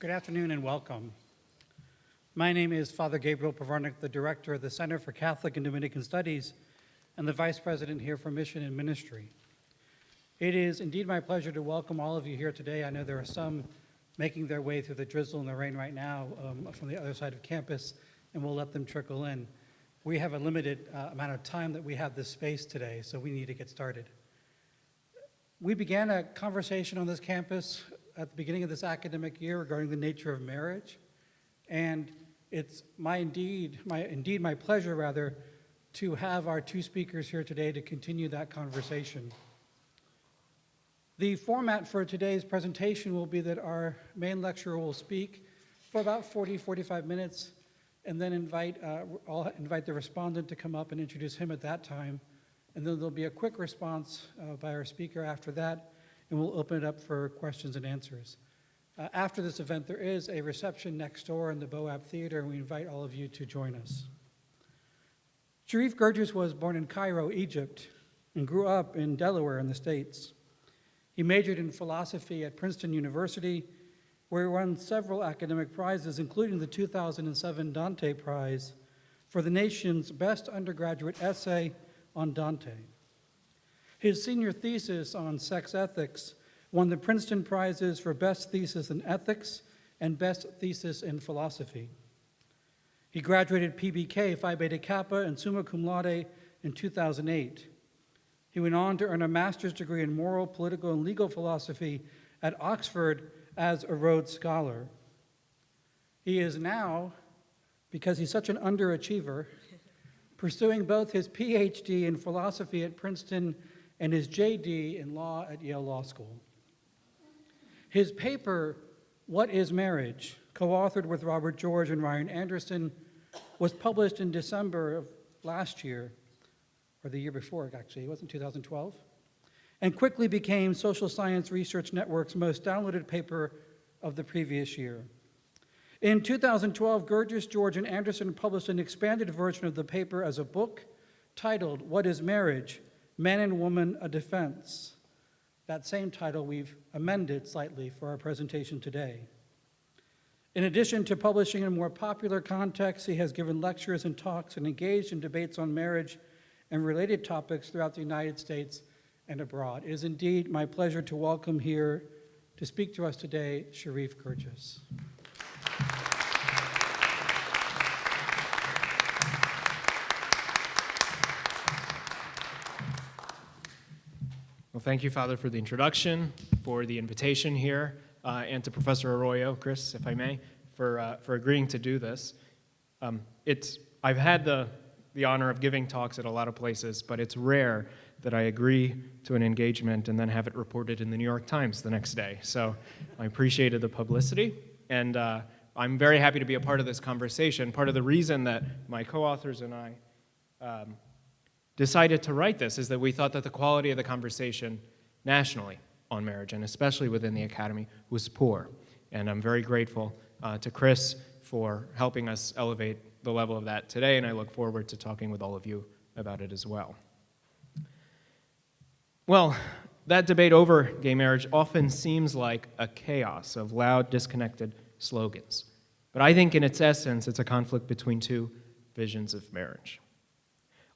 Good afternoon and welcome. My name is Father Gabriel Pavarnik, the Director of the Center for Catholic and Dominican Studies and the Vice President here for Mission and Ministry. It is indeed my pleasure to welcome all of you here today. I know there are some making their way through the drizzle and the rain right now from the other side of campus, and we'll let them trickle in. We have a limited amount of time that we have this space today, so we need to get started. We began a conversation on this campus at the beginning of this academic year regarding the nature of marriage, and it's my pleasure to have our two speakers here today to continue that conversation. The format for today's presentation will be that our main lecturer will speak for about 45 minutes, and then I'll invite the respondent to come up and introduce him at that time. And then there'll be a quick response by our speaker after that, and we'll open it up for questions and answers. After this event, there is a reception next door in the Boab Theater, and we invite all of you to join us. Sherif Girgis was born in Cairo, Egypt, and grew up in Delaware in the States. He majored in philosophy at Princeton University, where he won several academic prizes, including the 2007 Dante Prize for the nation's best undergraduate essay on Dante. His senior thesis on sex ethics won the Princeton Prizes for Best Thesis in Ethics and Best Thesis in Philosophy. He graduated PBK, Phi Beta Kappa, and summa cum laude in 2008. He went on to earn a master's degree in moral, political, and legal philosophy at Oxford as a Rhodes Scholar. He is now, because he's such an underachiever, pursuing both his PhD in philosophy at Princeton and his JD in law at Yale Law School. His paper, What is Marriage?, co-authored with Robert George and Ryan Anderson, was published in December of last year, or the year before, actually. It wasn't 2012, and quickly became Social Science Research Network's most downloaded paper of the previous year. In 2012, Girgis, George, and Anderson published an expanded version of the paper as a book titled, What is Marriage? Man and Woman, a Defense. That same title we've amended slightly for our presentation today. In addition to publishing in a more popular context, he has given lectures and talks and engaged in debates on marriage and related topics throughout the United States and abroad. It is indeed my pleasure to welcome here to speak to us today, Sherif Girgis. Well, thank you, Father, for the introduction, for the invitation here, and to Professor Arroyo, Chris, if I may, for agreeing to do this. I've had the honor of giving talks at a lot of places, but it's rare that I agree to an engagement and then have it reported in the New York Times the next day. So I appreciated the publicity, and I'm very happy to be a part of this conversation. Part of the reason that my co-authors and I decided to write this is that we thought that the quality of the conversation nationally on marriage, and especially within the Academy, was poor. And I'm very grateful to Chris for helping us elevate the level of that today, and I look forward to talking with all of you about it as well. Well, that debate over gay marriage often seems like a chaos of loud, disconnected slogans. But I think in its essence, it's a conflict between two visions of marriage.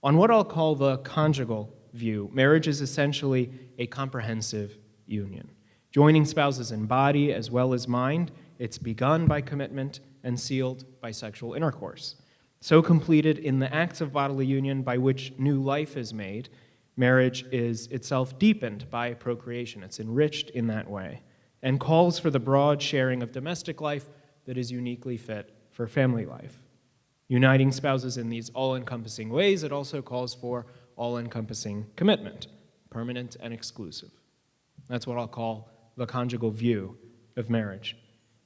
On what I'll call the conjugal view, marriage is essentially a comprehensive union. Joining spouses in body as well as mind, it's begun by commitment and sealed by sexual intercourse. So completed in the acts of bodily union by which new life is made, marriage is itself deepened by procreation. It's enriched in that way and calls for the broad sharing of domestic life that is uniquely fit for family life. Uniting spouses in these all-encompassing ways, it also calls for all-encompassing commitment, permanent and exclusive. That's what I'll call the conjugal view of marriage.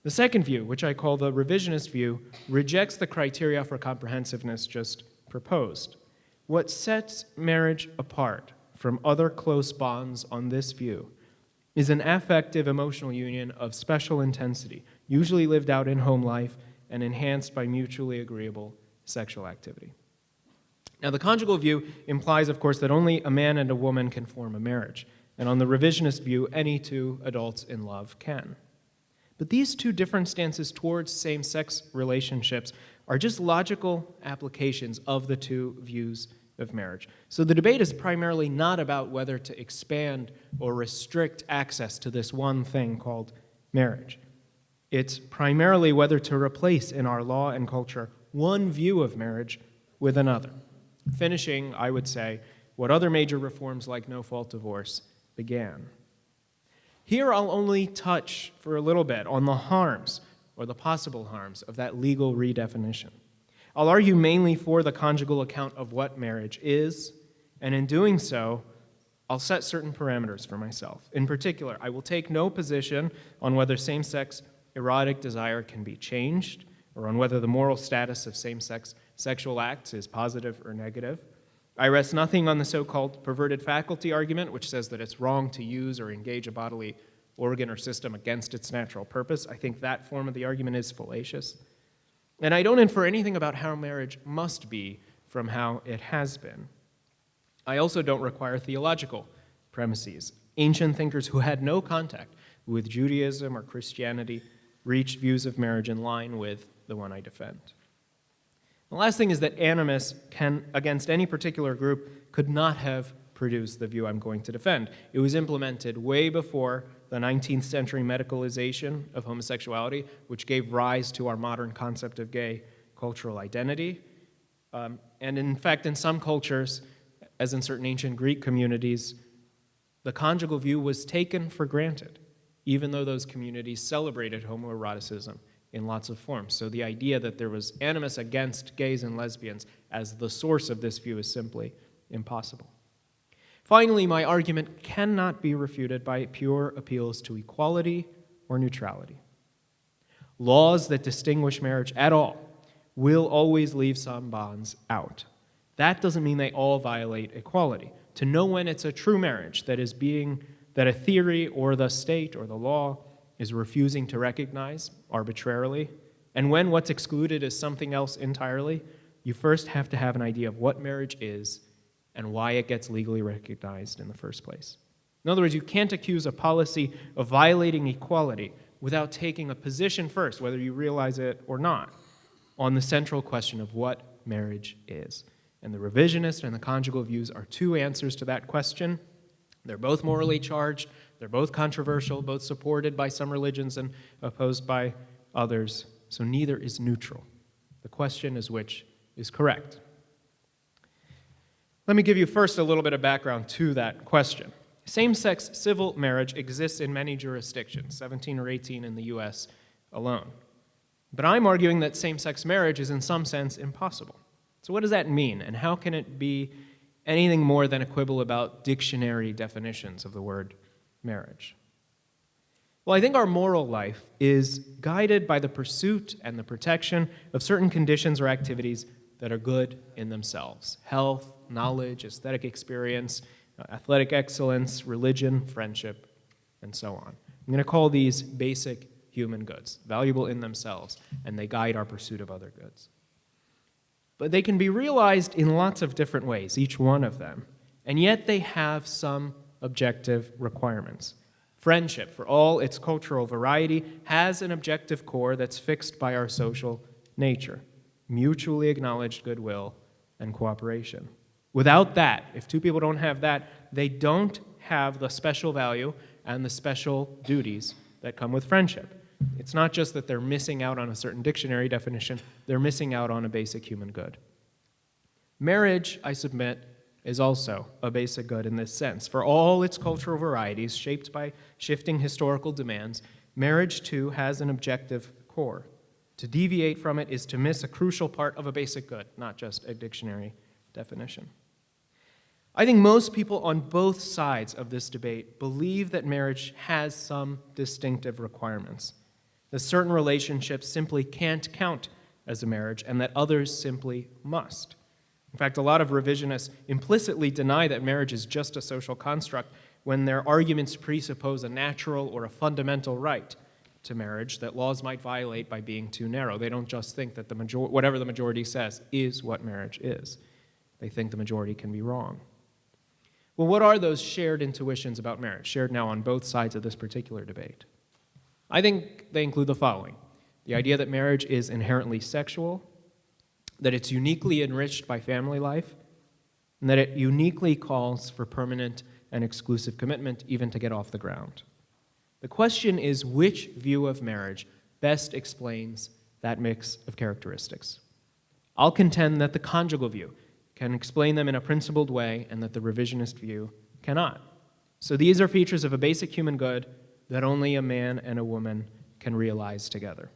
The second view, which I call the revisionist view, rejects the criteria for comprehensiveness just proposed. What sets marriage apart from other close bonds on this view is an affective emotional union of special intensity, usually lived out in home life and enhanced by mutually agreeable sexual activity. Now, the conjugal view implies, of course, that only a man and a woman can form a marriage, and on the revisionist view, any two adults in love can. But these two different stances towards same-sex relationships are just logical applications of the two views of marriage. So the debate is primarily not about whether to expand or restrict access to this one thing called marriage. It's primarily whether to replace in our law and culture one view of marriage with another, finishing, I would say, what other major reforms like no-fault divorce began. Here I'll only touch for a little bit on the harms or the possible harms of that legal redefinition. I'll argue mainly for the conjugal account of what marriage is, and in doing so, I'll set certain parameters for myself. In particular, I will take no position on whether same-sex erotic desire can be changed, or on whether the moral status of same-sex sexual acts is positive or negative. I rest nothing on the so-called perverted faculty argument, which says that it's wrong to use or engage a bodily organ or system against its natural purpose. I think that form of the argument is fallacious. And I don't infer anything about how marriage must be from how it has been. I also don't require theological premises. Ancient thinkers who had no contact with Judaism or Christianity reached views of marriage in line with the one I defend. The last thing is that animus against any particular group could not have produced the view I'm going to defend. It was implemented way before the 19th century medicalization of homosexuality, which gave rise to our modern concept of gay cultural identity. And in fact, in some cultures, as in certain ancient Greek communities, the conjugal view was taken for granted, even though those communities celebrated homoeroticism in lots of forms. So the idea that there was animus against gays and lesbians as the source of this view is simply impossible. Finally, my argument cannot be refuted by pure appeals to equality or neutrality. Laws that distinguish marriage at all will always leave some bonds out. That doesn't mean they all violate equality. To know when it's a true marriage that a theory or the state or the law is refusing to recognize arbitrarily, and when what's excluded is something else entirely, you first have to have an idea of what marriage is and why it gets legally recognized in the first place. In other words, you can't accuse a policy of violating equality without taking a position first, whether you realize it or not, on the central question of what marriage is. And the revisionist and the conjugal views are two answers to that question. They're both morally charged, they're both controversial, both supported by some religions and opposed by others, so neither is neutral. The question is which is correct. Let me give you first a little bit of background to that question. Same-sex civil marriage exists in many jurisdictions, 17 or 18 in the US alone. But I'm arguing that same-sex marriage is in some sense impossible. So what does that mean, and how can it be anything more than a quibble about dictionary definitions of the word marriage? Well, I think our moral life is guided by the pursuit and the protection of certain conditions or activities that are good in themselves: health, knowledge, aesthetic experience, athletic excellence, religion, friendship, and so on. I'm going to call these basic human goods, valuable in themselves, and they guide our pursuit of other goods. But they can be realized in lots of different ways, each one of them, and yet they have some objective requirements. Friendship, for all its cultural variety, has an objective core that's fixed by our social nature: mutually acknowledged goodwill and cooperation. Without that, if two people don't have that, they don't have the special value and the special duties that come with friendship. It's not just that they're missing out on a certain dictionary definition, they're missing out on a basic human good. Marriage, I submit, is also a basic good in this sense. For all its cultural varieties, shaped by shifting historical demands, marriage too has an objective core. To deviate from it is to miss a crucial part of a basic good, not just a dictionary definition. I think most people on both sides of this debate believe that marriage has some distinctive requirements, that certain relationships simply can't count as a marriage, and that others simply must. In fact, a lot of revisionists implicitly deny that marriage is just a social construct when their arguments presuppose a natural or a fundamental right to marriage that laws might violate by being too narrow. They don't just think that whatever the majority says is what marriage is. They think the majority can be wrong. Well, what are those shared intuitions about marriage, shared now on both sides of this particular debate? I think they include the following: the idea that marriage is inherently sexual, that it's uniquely enriched by family life, and that it uniquely calls for permanent and exclusive commitment even to get off the ground. The question is which view of marriage best explains that mix of characteristics. I'll contend that the conjugal view can explain them in a principled way and that the revisionist view cannot. So these are features of a basic human good that only a man and a woman can realize together.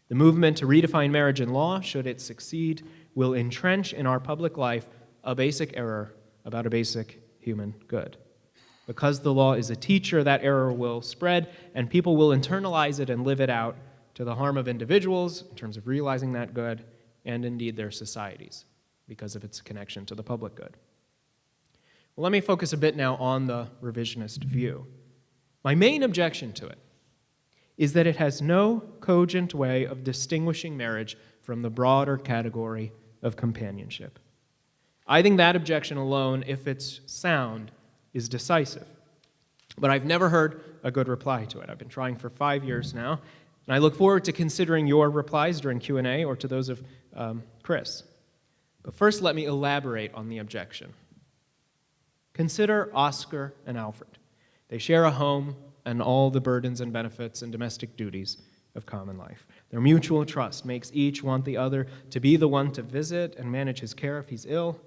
The movement to redefine marriage in law, should it succeed, will entrench in our public life a basic error about a basic human good. Because the law is a teacher, that error will spread, and people will internalize it and live it out to the harm of individuals in terms of realizing that good, and indeed their societies, because of its connection to the public good. Well, let me focus a bit now on the revisionist view. My main objection to it is that it has no cogent way of distinguishing marriage from the broader category of companionship. I think that objection alone, if it's sound, is decisive. But I've never heard a good reply to it. I've been trying for 5 years now, and I look forward to considering your replies during Q&A or to those of Chris. But first, let me elaborate on the objection. Consider Oscar and Alfred. They share a home and all the burdens and benefits and domestic duties of common life. Their mutual trust makes each want the other to be the one to visit and manage his care if he's ill,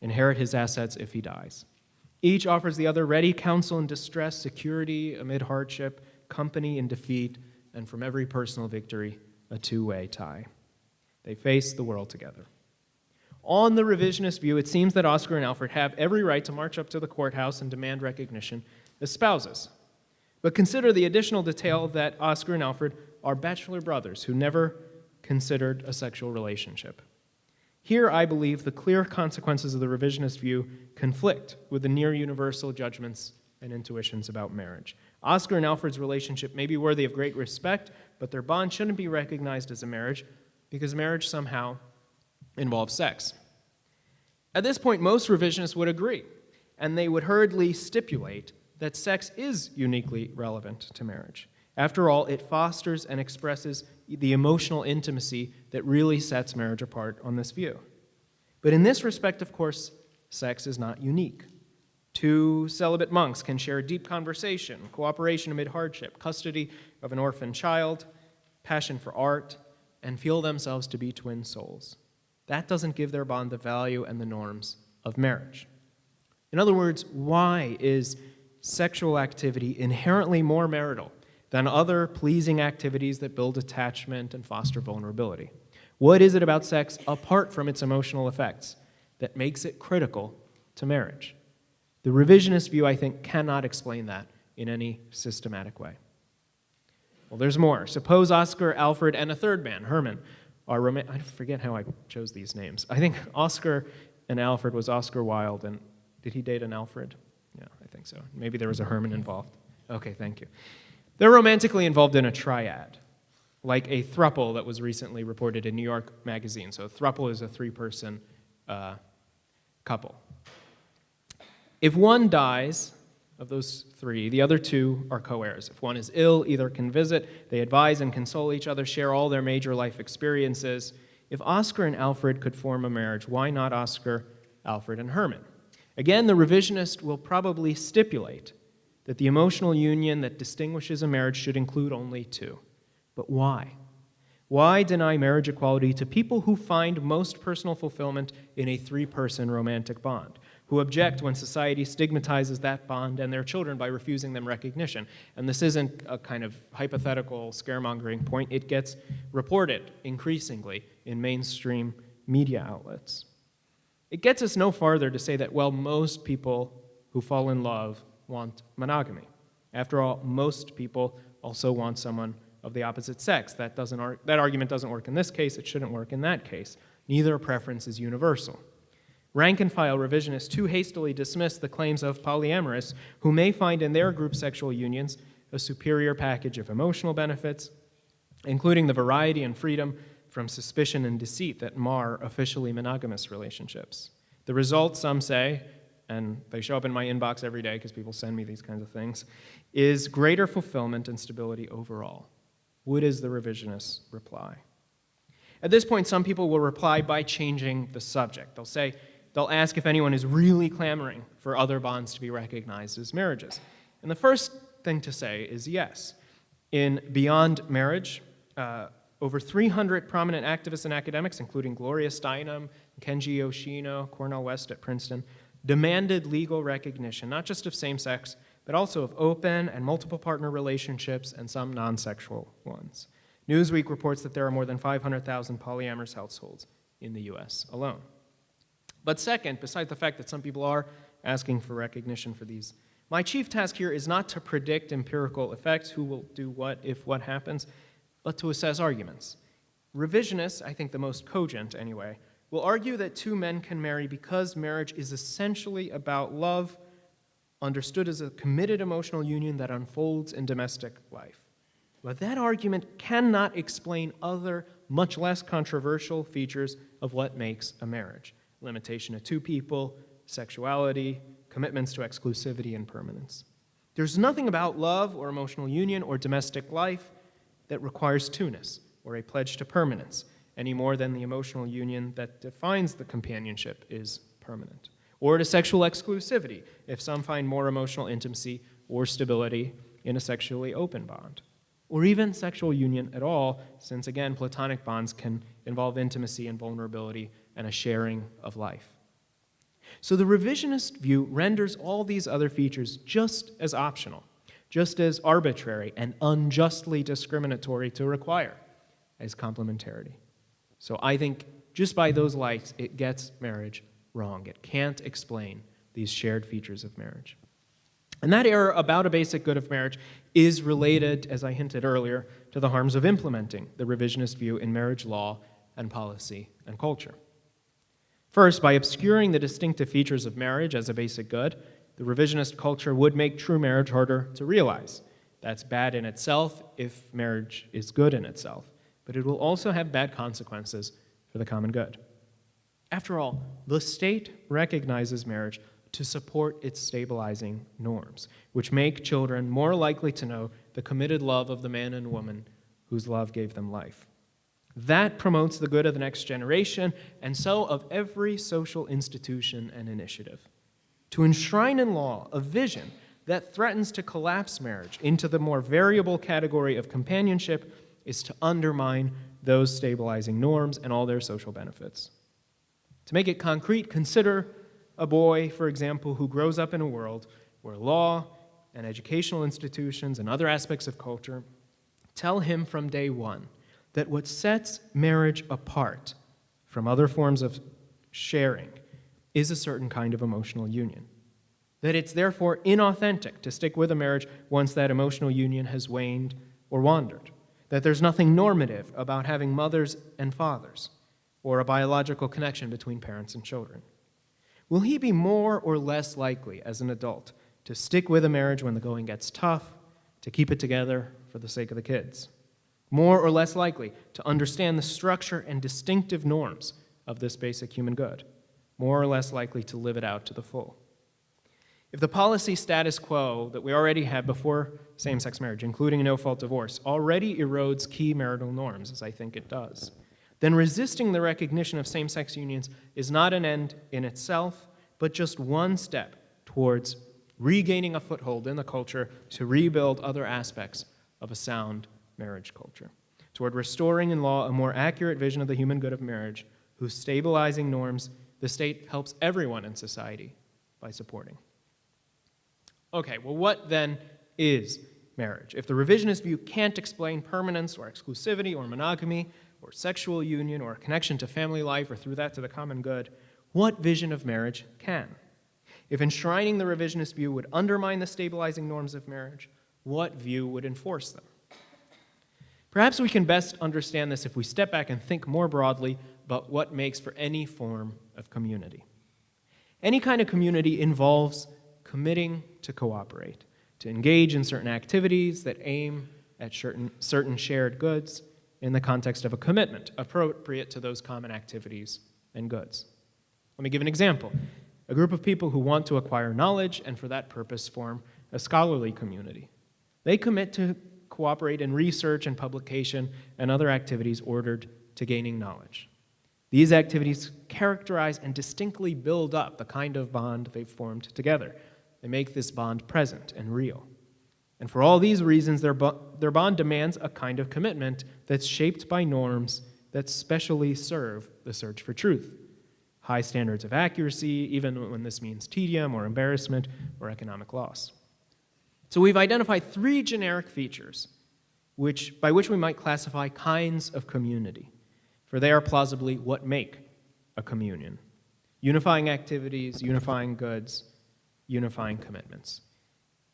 inherit his assets if he dies. Each offers the other ready counsel in distress, security amid hardship, company in defeat, and from every personal victory, a two-way tie. They face the world together. On the revisionist view, it seems that Oscar and Alfred have every right to march up to the courthouse and demand recognition as spouses. But consider the additional detail that Oscar and Alfred are bachelor brothers who never considered a sexual relationship. Here, I believe, the clear consequences of the revisionist view conflict with the near-universal judgments and intuitions about marriage. Oscar and Alfred's relationship may be worthy of great respect, but their bond shouldn't be recognized as a marriage because marriage somehow involves sex. At this point, most revisionists would agree, and they would hurriedly stipulate that sex is uniquely relevant to marriage. After all, it fosters and expresses the emotional intimacy that really sets marriage apart on this view. But in this respect, of course, sex is not unique. Two celibate monks can share deep conversation, cooperation amid hardship, custody of an orphan child, passion for art, and feel themselves to be twin souls. That doesn't give their bond the value and the norms of marriage. In other words, why is sexual activity inherently more marital than other pleasing activities that build attachment and foster vulnerability? What is it about sex, apart from its emotional effects, that makes it critical to marriage? The revisionist view, I think, cannot explain that in any systematic way. Well, there's more. Suppose Oscar, Alfred, and a third man, Herman, are I forget how I chose these names. I think Oscar and Alfred was Oscar Wilde, and did he date an Alfred? Yeah, I think so. Maybe there was a Herman involved. Okay, thank you. They're romantically involved in a triad, like a throuple that was recently reported in New York Magazine. So a throuple is a three-person couple. If one dies of those three, the other two are co-heirs. If one is ill, either can visit, they advise and console each other, share all their major life experiences. If Oscar and Alfred could form a marriage, why not Oscar, Alfred, and Herman? Again, the revisionist will probably stipulate that the emotional union that distinguishes a marriage should include only two. But why? Why deny marriage equality to people who find most personal fulfillment in a three-person romantic bond, who object when society stigmatizes that bond and their children by refusing them recognition? And this isn't a kind of hypothetical scaremongering point. It gets reported increasingly in mainstream media outlets. It gets us no farther to say that, well, most people who fall in love want monogamy. After all, most people also want someone of the opposite sex. That argument doesn't work in this case. It shouldn't work in that case. Neither preference is universal. Rank-and-file revisionists too hastily dismiss the claims of polyamorous who may find in their group sexual unions a superior package of emotional benefits, including the variety and freedom from suspicion and deceit that mar officially monogamous relationships. The result, some say, and they show up in my inbox every day because people send me these kinds of things, is greater fulfillment and stability overall. What is the revisionist reply? At this point, some people will reply by changing the subject. They'll ask if anyone is really clamoring for other bonds to be recognized as marriages. And the first thing to say is yes. In Beyond Marriage, over 300 prominent activists and academics, including Gloria Steinem, Kenji Yoshino, Cornel West at Princeton, demanded legal recognition, not just of same-sex, but also of open and multiple partner relationships and some non-sexual ones. Newsweek reports that there are more than 500,000 polyamorous households in the US alone. But second, besides the fact that some people are asking for recognition for these, my chief task here is not to predict empirical effects, who will do what if what happens, but to assess arguments. Revisionists, I think the most cogent anyway, will argue that two men can marry because marriage is essentially about love, understood as a committed emotional union that unfolds in domestic life. But that argument cannot explain other, much less controversial features of what makes a marriage: limitation of two people, sexuality, commitments to exclusivity and permanence. There's nothing about love or emotional union or domestic life that requires two-ness or a pledge to permanence, any more than the emotional union that defines the companionship is permanent, or to sexual exclusivity, if some find more emotional intimacy or stability in a sexually open bond, or even sexual union at all, since again, platonic bonds can involve intimacy and vulnerability and a sharing of life. So the revisionist view renders all these other features just as optional, just as arbitrary and unjustly discriminatory to require as complementarity. So I think just by those lights, it gets marriage wrong. It can't explain these shared features of marriage. And that error about a basic good of marriage is related, as I hinted earlier, to the harms of implementing the revisionist view in marriage law and policy and culture. First, by obscuring the distinctive features of marriage as a basic good, the revisionist culture would make true marriage harder to realize. That's bad in itself if marriage is good in itself, but it will also have bad consequences for the common good. After all, the state recognizes marriage to support its stabilizing norms, which make children more likely to know the committed love of the man and woman whose love gave them life. That promotes the good of the next generation, and so of every social institution and initiative. To enshrine in law a vision that threatens to collapse marriage into the more variable category of companionship is to undermine those stabilizing norms and all their social benefits. To make it concrete, consider a boy, for example, who grows up in a world where law and educational institutions and other aspects of culture tell him from day one that what sets marriage apart from other forms of sharing is a certain kind of emotional union. That it's therefore inauthentic to stick with a marriage once that emotional union has waned or wandered. That there's nothing normative about having mothers and fathers, or a biological connection between parents and children. Will he be more or less likely as an adult to stick with a marriage when the going gets tough, to keep it together for the sake of the kids? More or less likely to understand the structure and distinctive norms of this basic human good? More or less likely to live it out to the full? If the policy status quo that we already have before same-sex marriage, including no-fault divorce, already erodes key marital norms, as I think it does, then resisting the recognition of same-sex unions is not an end in itself, but just one step towards regaining a foothold in the culture to rebuild other aspects of a sound marriage culture, toward restoring in law a more accurate vision of the human good of marriage, whose stabilizing norms the state helps everyone in society by supporting. Okay, well, what then is marriage? If the revisionist view can't explain permanence or exclusivity or monogamy or sexual union or a connection to family life or through that to the common good, what vision of marriage can? If enshrining the revisionist view would undermine the stabilizing norms of marriage, what view would enforce them? Perhaps we can best understand this if we step back and think more broadly about what makes for any form of community. Any kind of community involves committing to cooperate, to engage in certain activities that aim at certain shared goods in the context of a commitment appropriate to those common activities and goods. Let me give an example. A group of people who want to acquire knowledge and for that purpose form a scholarly community. They commit to cooperate in research and publication and other activities ordered to gaining knowledge. These activities characterize and distinctly build up the kind of bond they've formed together. They make this bond present and real. And for all these reasons, their bond demands a kind of commitment that's shaped by norms that specially serve the search for truth. High standards of accuracy, even when this means tedium or embarrassment or economic loss. So we've identified three generic features by which we might classify kinds of community, for they are plausibly what make a communion. Unifying activities, unifying goods, unifying commitments.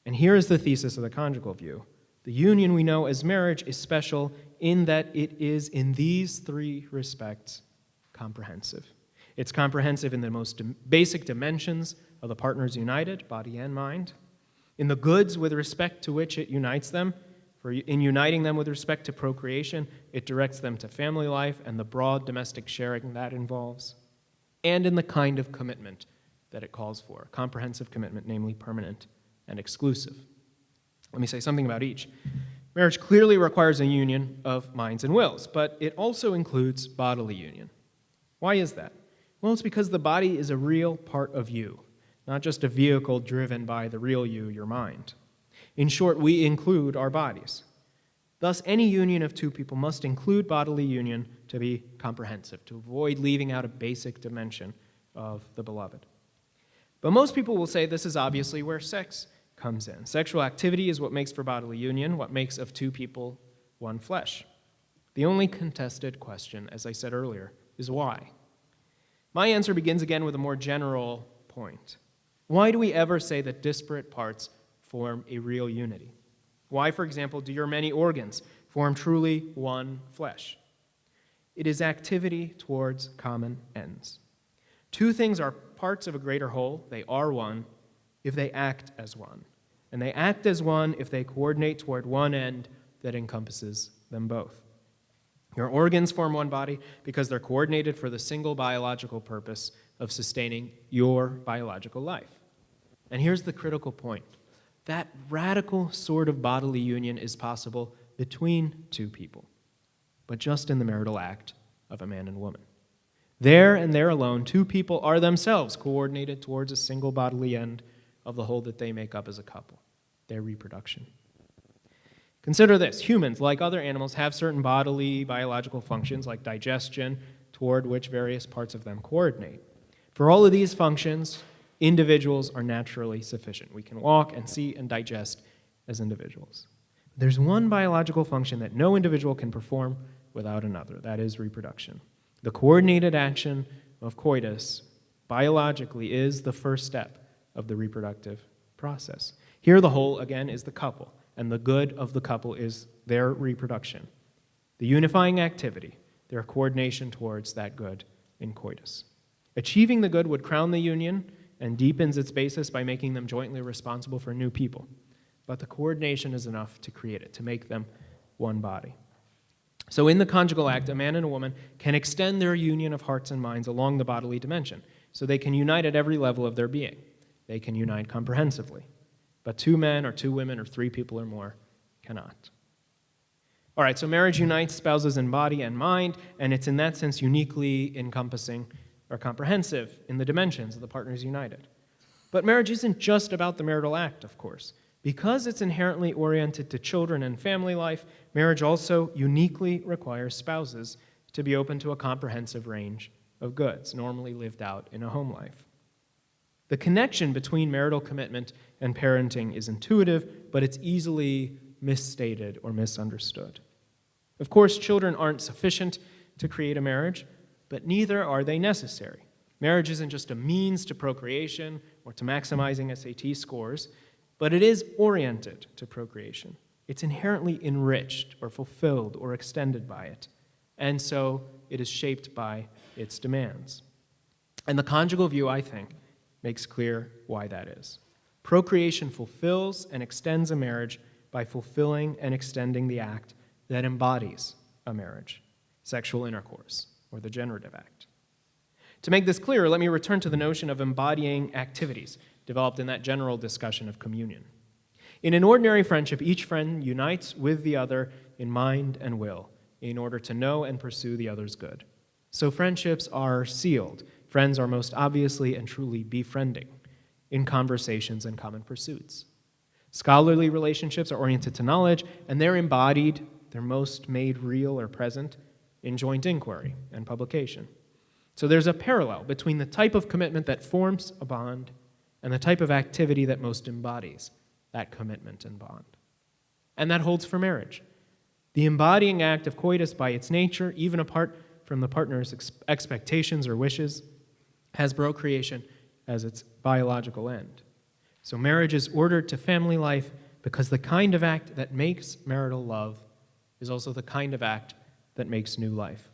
And here is the thesis of the conjugal view. The union we know as marriage is special in that it is, in these three respects, comprehensive. It's comprehensive in the most basic dimensions of the partners united, body and mind, in the goods with respect to which it unites them. For in uniting them with respect to procreation, it directs them to family life and the broad domestic sharing that involves, and in the kind of commitment that it calls for, comprehensive commitment, namely permanent and exclusive. Let me say something about each. Marriage clearly requires a union of minds and wills, but it also includes bodily union. Why is that? Well, it's because the body is a real part of you, not just a vehicle driven by the real you, your mind. In short, we include our bodies. Thus, any union of two people must include bodily union to be comprehensive, to avoid leaving out a basic dimension of the beloved. But most people will say this is obviously where sex comes in. Sexual activity is what makes for bodily union, what makes of two people one flesh. The only contested question, as I said earlier, is why? My answer begins again with a more general point. Why do we ever say that disparate parts form a real unity? Why, for example, do your many organs form truly one flesh? It is activity towards common ends. Two things are parts of a greater whole. They are one if they act as one. And they act as one if they coordinate toward one end that encompasses them both. Your organs form one body because they're coordinated for the single biological purpose of sustaining your biological life. And here's the critical point. That radical sort of bodily union is possible between two people, but just in the marital act of a man and woman. There and there alone, two people are themselves coordinated towards a single bodily end of the whole that they make up as a couple, their reproduction. Consider this. Humans, like other animals, have certain bodily, biological functions like digestion, toward which various parts of them coordinate. For all of these functions, individuals are naturally sufficient. We can walk and see and digest as individuals. There's one biological function that no individual can perform without another. That is reproduction. The coordinated action of coitus biologically is the first step of the reproductive process. Here the whole, again, is the couple, and the good of the couple is their reproduction. The unifying activity, their coordination towards that good in coitus. Achieving the good would crown the union and deepens its basis by making them jointly responsible for new people. But the coordination is enough to create it, to make them one body. So in the conjugal act, a man and a woman can extend their union of hearts and minds along the bodily dimension, so they can unite at every level of their being. They can unite comprehensively. But two men or two women or three people or more cannot. All right, so marriage unites spouses in body and mind, and it's in that sense uniquely encompassing or comprehensive in the dimensions of the partners united. But marriage isn't just about the marital act, of course. Because it's inherently oriented to children and family life, marriage also uniquely requires spouses to be open to a comprehensive range of goods, normally lived out in a home life. The connection between marital commitment and parenting is intuitive, but it's easily misstated or misunderstood. Of course, children aren't sufficient to create a marriage, but neither are they necessary. Marriage isn't just a means to procreation or to maximizing SAT scores, but it is oriented to procreation. It's inherently enriched or fulfilled or extended by it, and so it is shaped by its demands. And the conjugal view, I think, makes clear why that is. Procreation fulfills and extends a marriage by fulfilling and extending the act that embodies a marriage, sexual intercourse, or the generative act. To make this clearer, let me return to the notion of embodying activities developed in that general discussion of communion. In an ordinary friendship, each friend unites with the other in mind and will in order to know and pursue the other's good. So friendships are sealed. Friends are most obviously and truly befriending in conversations and common pursuits. Scholarly relationships are oriented to knowledge, and they're embodied, they're most made real or present in joint inquiry and publication. So there's a parallel between the type of commitment that forms a bond and the type of activity that most embodies that commitment and bond. And that holds for marriage. The embodying act of coitus by its nature, even apart from the partner's expectations or wishes, has procreation as its biological end. So marriage is ordered to family life because the kind of act that makes marital love is also the kind of act that makes new life.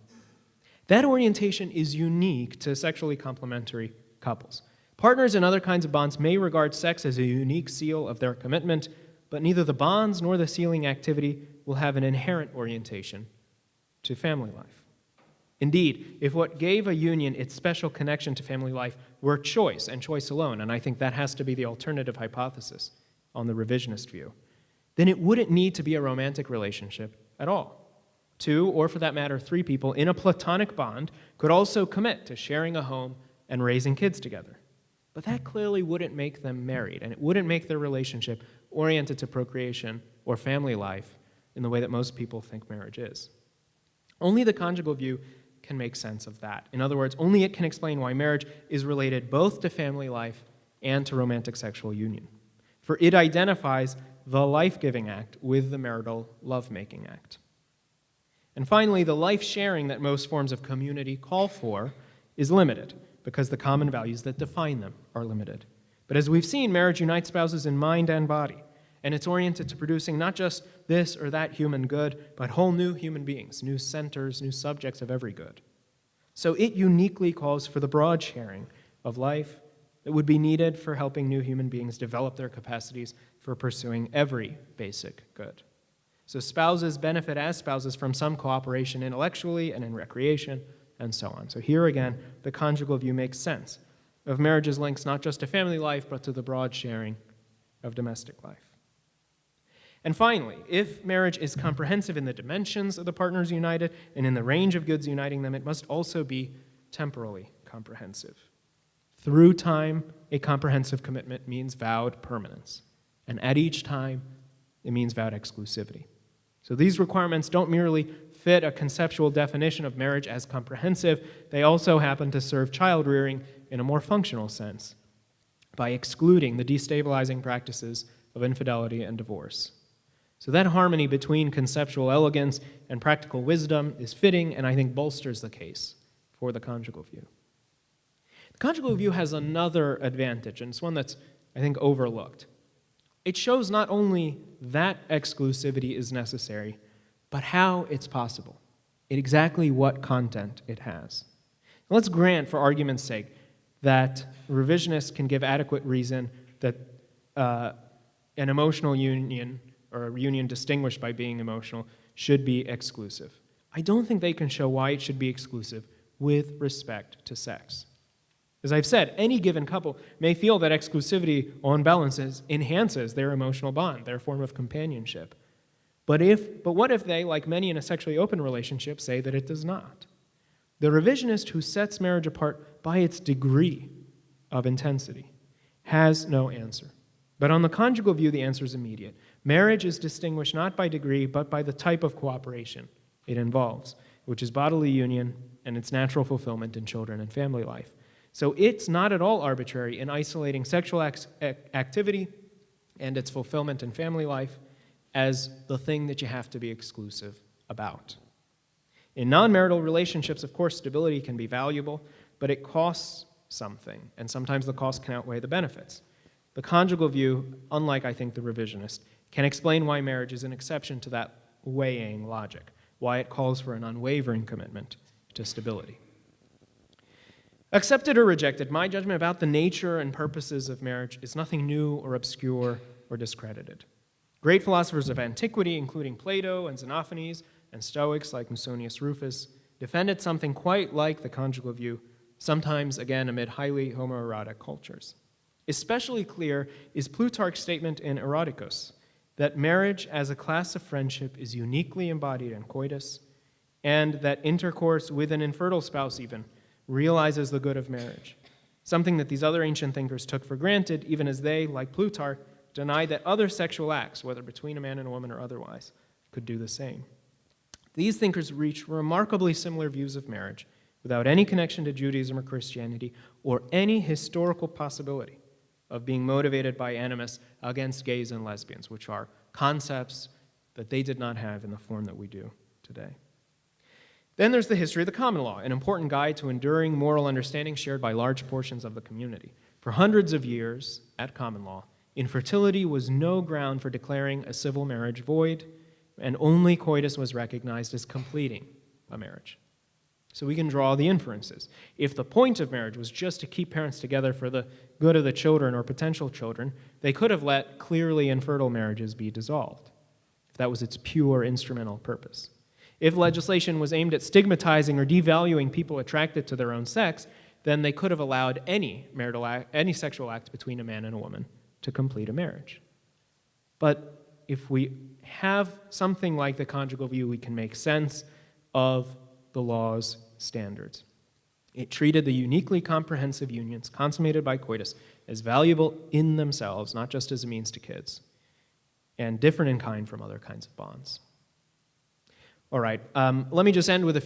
That orientation is unique to sexually complementary couples. Partners in other kinds of bonds may regard sex as a unique seal of their commitment, but neither the bonds nor the sealing activity will have an inherent orientation to family life. Indeed, if what gave a union its special connection to family life were choice and choice alone, and I think that has to be the alternative hypothesis on the revisionist view, then it wouldn't need to be a romantic relationship at all. Two, or for that matter, three people in a platonic bond could also commit to sharing a home and raising kids together. But that clearly wouldn't make them married, and it wouldn't make their relationship oriented to procreation or family life in the way that most people think marriage is. Only the conjugal view can make sense of that. In other words, only it can explain why marriage is related both to family life and to romantic sexual union. For it identifies the life-giving act with the marital love-making act. And finally, the life-sharing that most forms of community call for is limited because the common values that define them are limited. But as we've seen, marriage unites spouses in mind and body, and it's oriented to producing not just this or that human good, but whole new human beings, new centers, new subjects of every good. So it uniquely calls for the broad sharing of life that would be needed for helping new human beings develop their capacities for pursuing every basic good. So spouses benefit as spouses from some cooperation intellectually and in recreation, and so on. So here again, the conjugal view makes sense of marriage's links not just to family life, but to the broad sharing of domestic life. And finally, if marriage is comprehensive in the dimensions of the partners united and in the range of goods uniting them, it must also be temporally comprehensive. Through time, a comprehensive commitment means vowed permanence, and at each time, it means vowed exclusivity. So these requirements don't merely fit a conceptual definition of marriage as comprehensive, they also happen to serve child rearing in a more functional sense by excluding the destabilizing practices of infidelity and divorce. So that harmony between conceptual elegance and practical wisdom is fitting and I think bolsters the case for the conjugal view. The conjugal view has another advantage, and it's one that's, I think, overlooked. It shows not only that exclusivity is necessary, but how it's possible, exactly what content it has. Let's grant, for argument's sake, that revisionists can give adequate reason that an emotional union, or a union distinguished by being emotional, should be exclusive. I don't think they can show why it should be exclusive with respect to sex. As I've said, any given couple may feel that exclusivity on balance enhances their emotional bond, their form of companionship. But what if they, like many in a sexually open relationship, say that it does not? The revisionist who sets marriage apart by its degree of intensity has no answer. But on the conjugal view, the answer is immediate. Marriage is distinguished not by degree, but by the type of cooperation it involves, which is bodily union and its natural fulfillment in children and family life. So it's not at all arbitrary in isolating sexual activity and its fulfillment in family life as the thing that you have to be exclusive about. In non-marital relationships, of course, stability can be valuable, but it costs something, and sometimes the cost can outweigh the benefits. The conjugal view, unlike, I think, the revisionist, can explain why marriage is an exception to that weighing logic, why it calls for an unwavering commitment to stability. Accepted or rejected, my judgment about the nature and purposes of marriage is nothing new or obscure or discredited. Great philosophers of antiquity, including Plato and Xenophanes, and Stoics like Musonius Rufus, defended something quite like the conjugal view, sometimes, again, amid highly homoerotic cultures. Especially clear is Plutarch's statement in Eroticus that marriage as a class of friendship is uniquely embodied in coitus, and that intercourse with an infertile spouse even realizes the good of marriage, something that these other ancient thinkers took for granted, even as they, like Plutarch, denied that other sexual acts, whether between a man and a woman or otherwise, could do the same. These thinkers reached remarkably similar views of marriage without any connection to Judaism or Christianity or any historical possibility of being motivated by animus against gays and lesbians, which are concepts that they did not have in the form that we do today. Then there's the history of the common law, an important guide to enduring moral understanding shared by large portions of the community. For hundreds of years, at common law, infertility was no ground for declaring a civil marriage void, and only coitus was recognized as completing a marriage. So we can draw the inferences. If the point of marriage was just to keep parents together for the good of the children or potential children, they could have let clearly infertile marriages be dissolved, if that was its pure instrumental purpose. If legislation was aimed at stigmatizing or devaluing people attracted to their own sex, then they could have allowed any sexual act between a man and a woman to complete a marriage. But if we have something like the conjugal view, we can make sense of the law's standards. It treated the uniquely comprehensive unions consummated by coitus as valuable in themselves, not just as a means to kids, and different in kind from other kinds of bonds. All right, let me just end with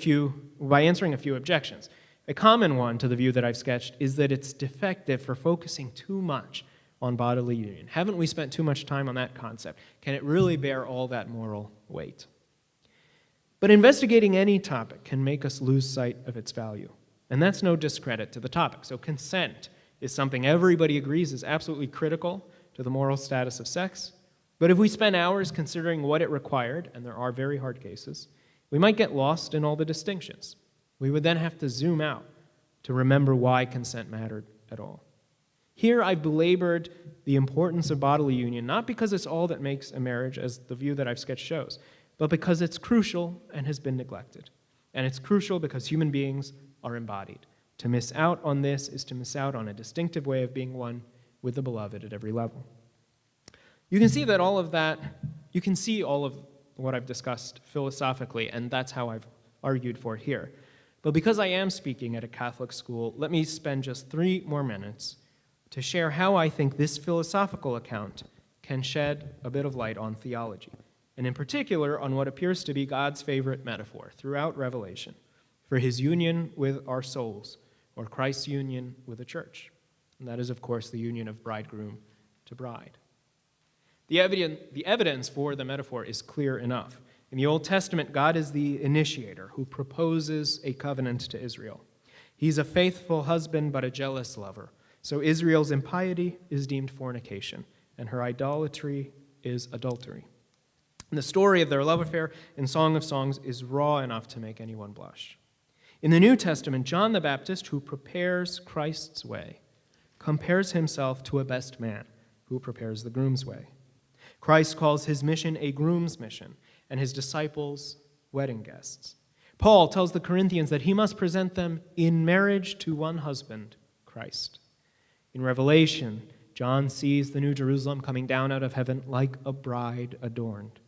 by answering a few objections. A common one to the view that I've sketched is that it's defective for focusing too much on bodily union. Haven't we spent too much time on that concept? Can it really bear all that moral weight? But investigating any topic can make us lose sight of its value, and that's no discredit to the topic. So consent is something everybody agrees is absolutely critical to the moral status of sex, but if we spend hours considering what it required, and there are very hard cases, we might get lost in all the distinctions. We would then have to zoom out to remember why consent mattered at all. Here I've belabored the importance of bodily union, not because it's all that makes a marriage, as the view that I've sketched shows, but because it's crucial and has been neglected. And it's crucial because human beings are embodied. To miss out on this is to miss out on a distinctive way of being one with the beloved at every level. You can see that all of that, you can see all of what I've discussed philosophically, and that's how I've argued for it here. But because I am speaking at a Catholic school, let me spend just 3 more minutes to share how I think this philosophical account can shed a bit of light on theology, and in particular on what appears to be God's favorite metaphor throughout Revelation for his union with our souls, or Christ's union with the church. And that is, of course, the union of bridegroom to bride. The evidence for the metaphor is clear enough. In the Old Testament, God is the initiator who proposes a covenant to Israel. He's a faithful husband but a jealous lover. So Israel's impiety is deemed fornication, and her idolatry is adultery. And the story of their love affair in Song of Songs is raw enough to make anyone blush. In the New Testament, John the Baptist, who prepares Christ's way, compares himself to a best man who prepares the groom's way. Christ calls his mission a groom's mission, and his disciples wedding guests. Paul tells the Corinthians that he must present them in marriage to one husband, Christ. In Revelation, John sees the New Jerusalem coming down out of heaven like a bride adorned.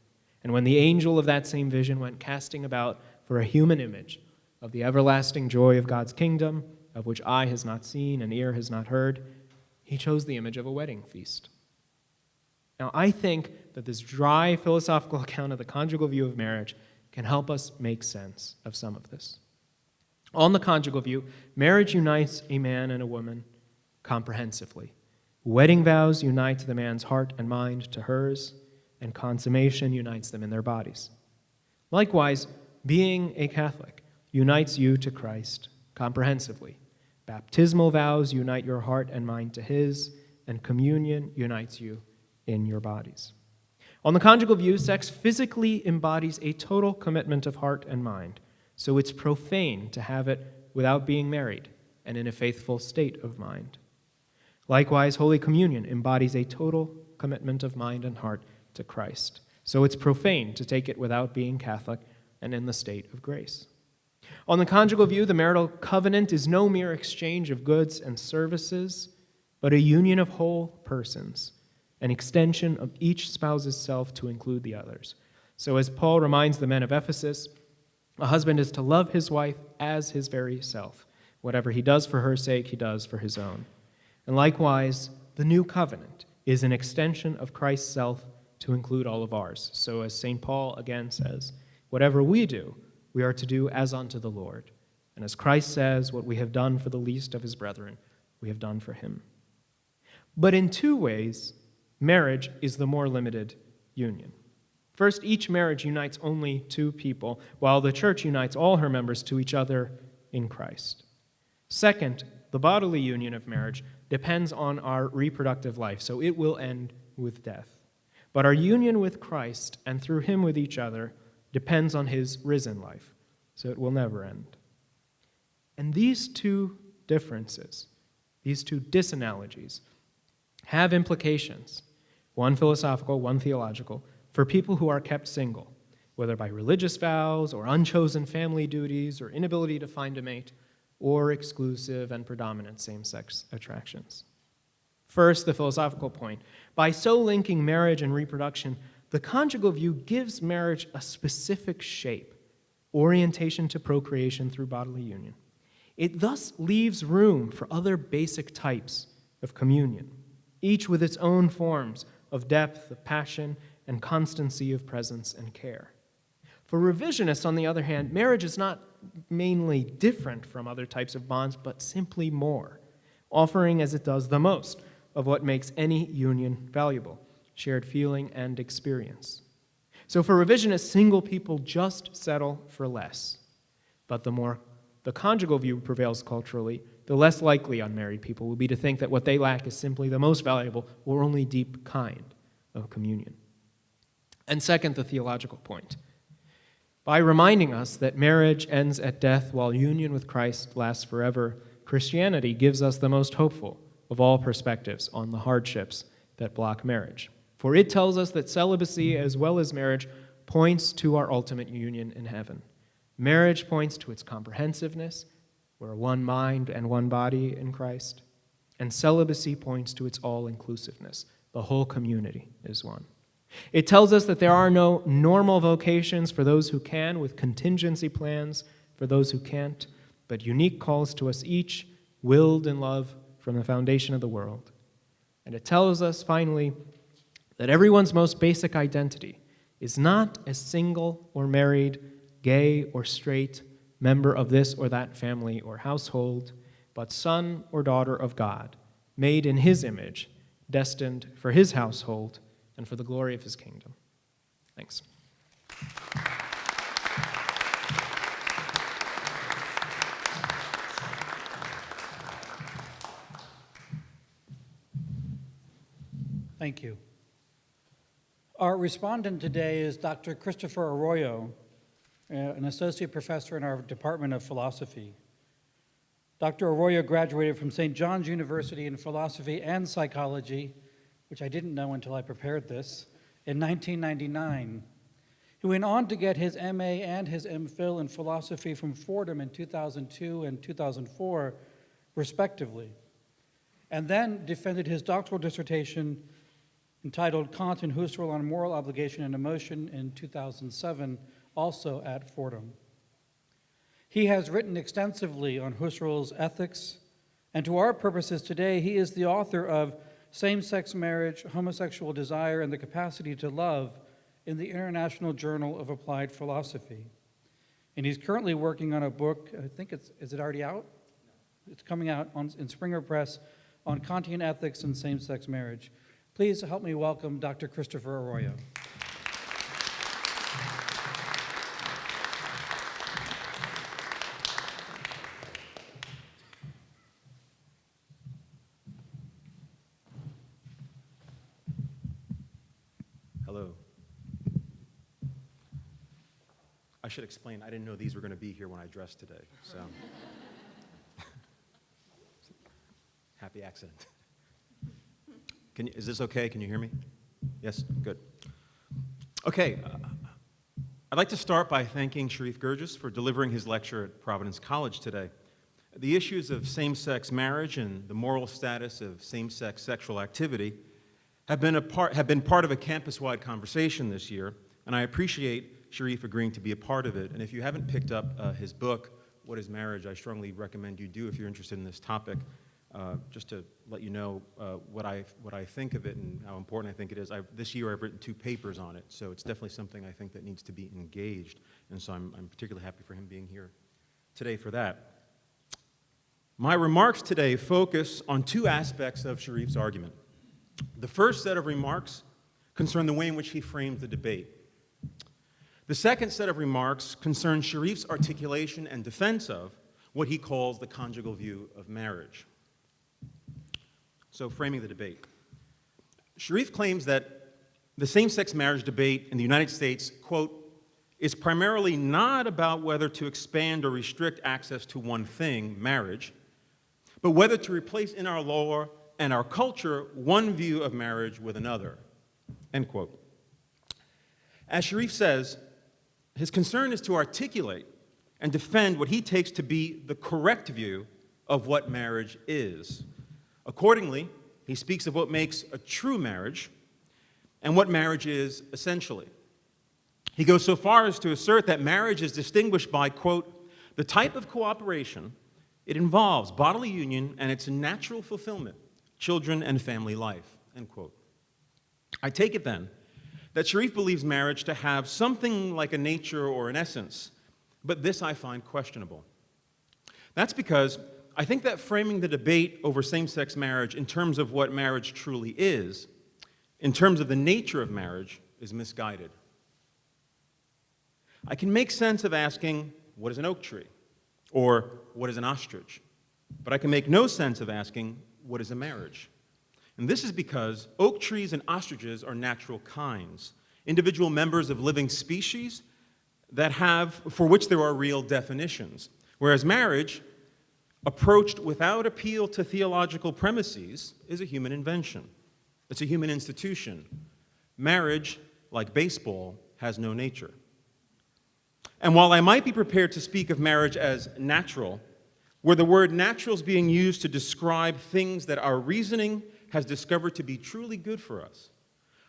And when the angel of that same vision went casting about for a human image of the everlasting joy of God's kingdom, of which eye has not seen and ear has not heard, he chose the image of a wedding feast. Now, I think that this dry philosophical account of the conjugal view of marriage can help us make sense of some of this. On the conjugal view, marriage unites a man and a woman comprehensively. Wedding vows unite the man's heart and mind to hers, and consummation unites them in their bodies. Likewise, being a Catholic unites you to Christ comprehensively. Baptismal vows unite your heart and mind to his, and communion unites you in your bodies. On the conjugal view, sex physically embodies a total commitment of heart and mind, so it's profane to have it without being married and in a faithful state of mind. Likewise, Holy Communion embodies a total commitment of mind and heart to Christ, so it's profane to take it without being Catholic and in the state of grace. On the conjugal view, the marital covenant is no mere exchange of goods and services, but a union of whole persons, an extension of each spouse's self to include the others. So as Paul reminds the men of Ephesus, a husband is to love his wife as his very self. Whatever he does for her sake, he does for his own. And likewise, the new covenant is an extension of Christ's self to include all of ours. So as St. Paul again says, whatever we do, we are to do as unto the Lord. And as Christ says, what we have done for the least of his brethren, we have done for him. But in two ways, marriage is the more limited union. First, each marriage unites only two people, while the church unites all her members to each other in Christ. Second, the bodily union of marriage depends on our reproductive life, so it will end with death. But our union with Christ, and through him with each other, depends on his risen life, so it will never end. And these two differences, these two disanalogies, have implications, one philosophical, one theological, for people who are kept single, whether by religious vows or unchosen family duties or inability to find a mate, or exclusive and predominant same-sex attractions. First, the philosophical point. By so linking marriage and reproduction, the conjugal view gives marriage a specific shape, orientation to procreation through bodily union. It thus leaves room for other basic types of communion, each with its own forms of depth, of passion, and constancy of presence and care. For revisionists, on the other hand, marriage is not mainly different from other types of bonds, but simply more, offering as it does the most of what makes any union valuable, shared feeling and experience. So for revisionists, single people just settle for less. But the more the conjugal view prevails culturally, the less likely unmarried people will be to think that what they lack is simply the most valuable or only deep kind of communion. And second, the theological point. By reminding us that marriage ends at death while union with Christ lasts forever, Christianity gives us the most hopeful of all perspectives on the hardships that block marriage. For it tells us that celibacy, as well as marriage, points to our ultimate union in heaven. Marriage points to its comprehensiveness, we're one mind and one body in Christ, and celibacy points to its all-inclusiveness. The whole community is one. It tells us that there are no normal vocations for those who can, with contingency plans for those who can't, but unique calls to us each, willed in love from the foundation of the world. And it tells us, finally, that everyone's most basic identity is not as single or married, gay or straight, member of this or that family or household, but son or daughter of God, made in his image, destined for his household, and for the glory of his kingdom. Thanks. Thank you. Our respondent today is Dr. Christopher Arroyo, an associate professor in our Department of Philosophy. Dr. Arroyo graduated from St. John's University in philosophy and psychology, which I didn't know until I prepared this, in 1999. He went on to get his MA and his MPhil in philosophy from Fordham in 2002 and 2004, respectively, and then defended his doctoral dissertation entitled Kant and Husserl on Moral Obligation and Emotion in 2007, also at Fordham. He has written extensively on Husserl's ethics, and to our purposes today, he is the author of Same-Sex Marriage, Homosexual Desire, and the Capacity to Love in the International Journal of Applied Philosophy. And he's currently working on a book, I think is it already out? It's coming out in Springer Press on Kantian ethics and same-sex marriage. Please help me welcome Dr. Christopher Arroyo. Hello. I should explain, I didn't know these were going to be here when I dressed today, so. Happy accident. Is this okay? Can you hear me? Yes? Good. Okay. I'd like to start by thanking Sherif Girgis for delivering his lecture at Providence College today. The issues of same-sex marriage and the moral status of same-sex sexual activity have been part of a campus-wide conversation this year, and I appreciate Sherif agreeing to be a part of it. And if you haven't picked up his book, What is Marriage?, I strongly recommend you do if you're interested in this topic, just to let you know what I think of it and how important I think it is. This year I've written 2 papers on it, so it's definitely something I think that needs to be engaged, and so I'm particularly happy for him being here today for that. My remarks today focus on 2 aspects of Sherif's argument. The first set of remarks concern the way in which he frames the debate. The second set of remarks concerns Sherif's articulation and defense of what he calls the conjugal view of marriage. So, framing the debate. Sherif claims that the same-sex marriage debate in the United States, quote, is primarily not about whether to expand or restrict access to one thing, marriage, but whether to replace in our law and our culture one view of marriage with another, end quote. As Sherif says, his concern is to articulate and defend what he takes to be the correct view of what marriage is. Accordingly, he speaks of what makes a true marriage and what marriage is essentially. He goes so far as to assert that marriage is distinguished by, quote, the type of cooperation it involves, bodily union, and its natural fulfillment, children and family life, end quote. I take it then that Sherif believes marriage to have something like a nature or an essence, but this I find questionable. That's because I think that framing the debate over same-sex marriage in terms of what marriage truly is, in terms of the nature of marriage, is misguided. I can make sense of asking, what is an oak tree? Or what is an ostrich? But I can make no sense of asking, what is a marriage? And this is because oak trees and ostriches are natural kinds, individual members of living species for which there are real definitions. Whereas marriage, approached without appeal to theological premises, is a human invention. It's a human institution. Marriage, like baseball, has no nature. And while I might be prepared to speak of marriage as natural, where the word natural is being used to describe things that our reasoning has discovered to be truly good for us,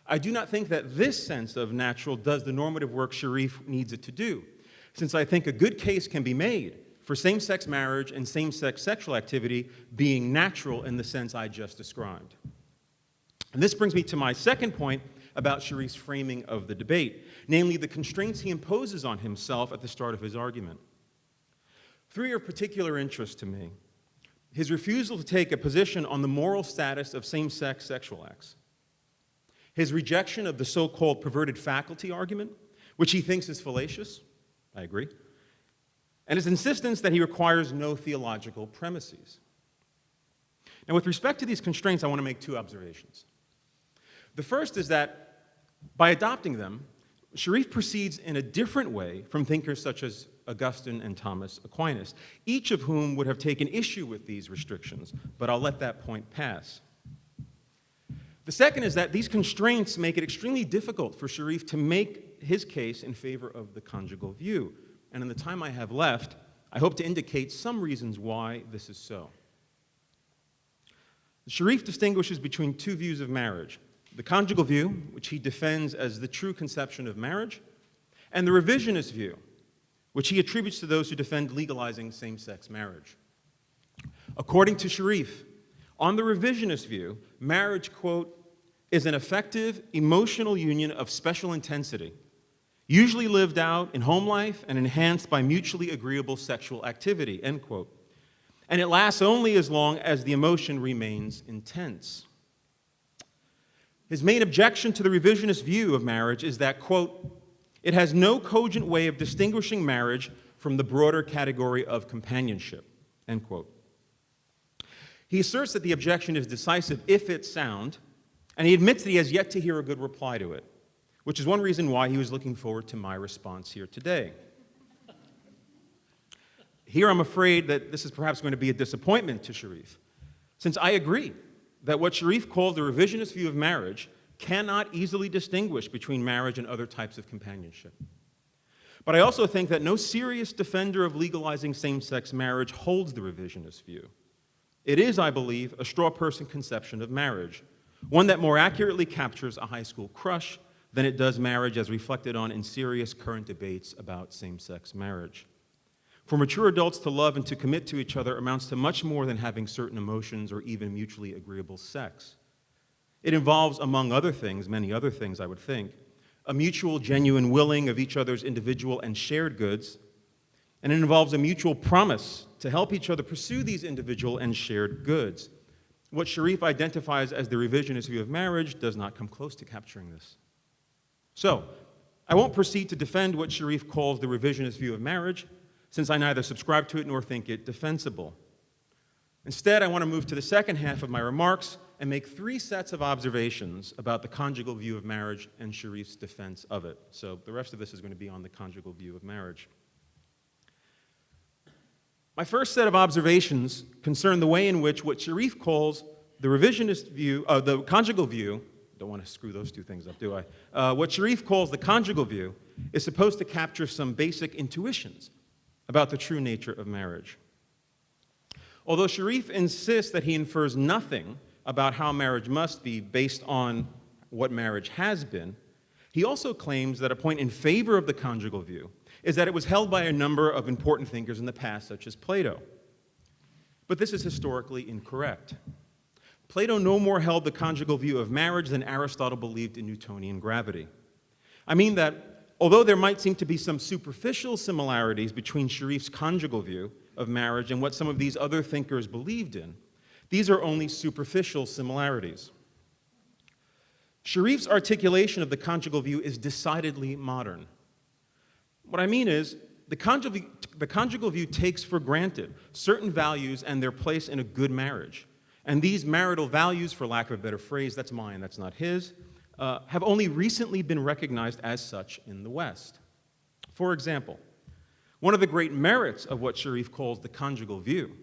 I do not think that this sense of natural does the normative work Sherif needs it to do, since I think a good case can be made for same-sex marriage and same-sex sexual activity being natural in the sense I just described. And this brings me to my second point about Sherif's framing of the debate, namely the constraints he imposes on himself at the start of his argument. 3 are of particular interest to me: his refusal to take a position on the moral status of same-sex sexual acts, his rejection of the so-called perverted faculty argument, which he thinks is fallacious, I agree, and his insistence that he requires no theological premises. Now, with respect to these constraints, I want to make 2 observations. The first is that by adopting them, Sherif proceeds in a different way from thinkers such as Augustine and Thomas Aquinas, each of whom would have taken issue with these restrictions, but I'll let that point pass. The second is that these constraints make it extremely difficult for Sherif to make his case in favor of the conjugal view. And in the time I have left, I hope to indicate some reasons why this is so. Sherif distinguishes between 2 views of marriage: the conjugal view, which he defends as the true conception of marriage, and the revisionist view, which he attributes to those who defend legalizing same-sex marriage. According to Sherif, on the revisionist view, marriage, quote, is an effective emotional union of special intensity, usually lived out in home life and enhanced by mutually agreeable sexual activity, end quote. And it lasts only as long as the emotion remains intense. His main objection to the revisionist view of marriage is that, quote, it has no cogent way of distinguishing marriage from the broader category of companionship, end quote. He asserts that the objection is decisive if it's sound, and he admits that he has yet to hear a good reply to it, which is one reason why he was looking forward to my response here today. Here I'm afraid that this is perhaps going to be a disappointment to Sherif, since I agree that what Sherif calls the revisionist view of marriage cannot easily distinguish between marriage and other types of companionship. But I also think that no serious defender of legalizing same-sex marriage holds the revisionist view. It is, I believe, a straw-person conception of marriage, one that more accurately captures a high school crush than it does marriage as reflected on in serious current debates about same-sex marriage. For mature adults to love and to commit to each other amounts to much more than having certain emotions or even mutually agreeable sex. It involves, among other things, many other things I would think, a mutual genuine willing of each other's individual and shared goods, and it involves a mutual promise to help each other pursue these individual and shared goods. What Sherif identifies as the revisionist view of marriage does not come close to capturing this. So, I won't proceed to defend what Sherif calls the revisionist view of marriage, since I neither subscribe to it nor think it defensible. Instead, I want to move to the second half of my remarks and make three sets of observations about the conjugal view of marriage and Sherif's defense of it. So the rest of this is going to be on the conjugal view of marriage. My first set of observations concern the way in which what Sherif calls the revisionist view, the conjugal view, don't want to screw those two things up, do I? What Sherif calls the conjugal view is supposed to capture some basic intuitions about the true nature of marriage. Although Sherif insists that he infers nothing about how marriage must be based on what marriage has been, he also claims that a point in favor of the conjugal view is that it was held by a number of important thinkers in the past, such as Plato. But this is historically incorrect. Plato no more held the conjugal view of marriage than Aristotle believed in Newtonian gravity. I mean that although there might seem to be some superficial similarities between Sherif's conjugal view of marriage and what some of these other thinkers believed in, these are only superficial similarities. Sherif's articulation of the conjugal view is decidedly modern. What I mean is, the conjugal view takes for granted certain values and their place in a good marriage. And these marital values, for lack of a better phrase, that's mine, that's not his, have only recently been recognized as such in the West. For example, one of the great merits of what Sherif calls the conjugal view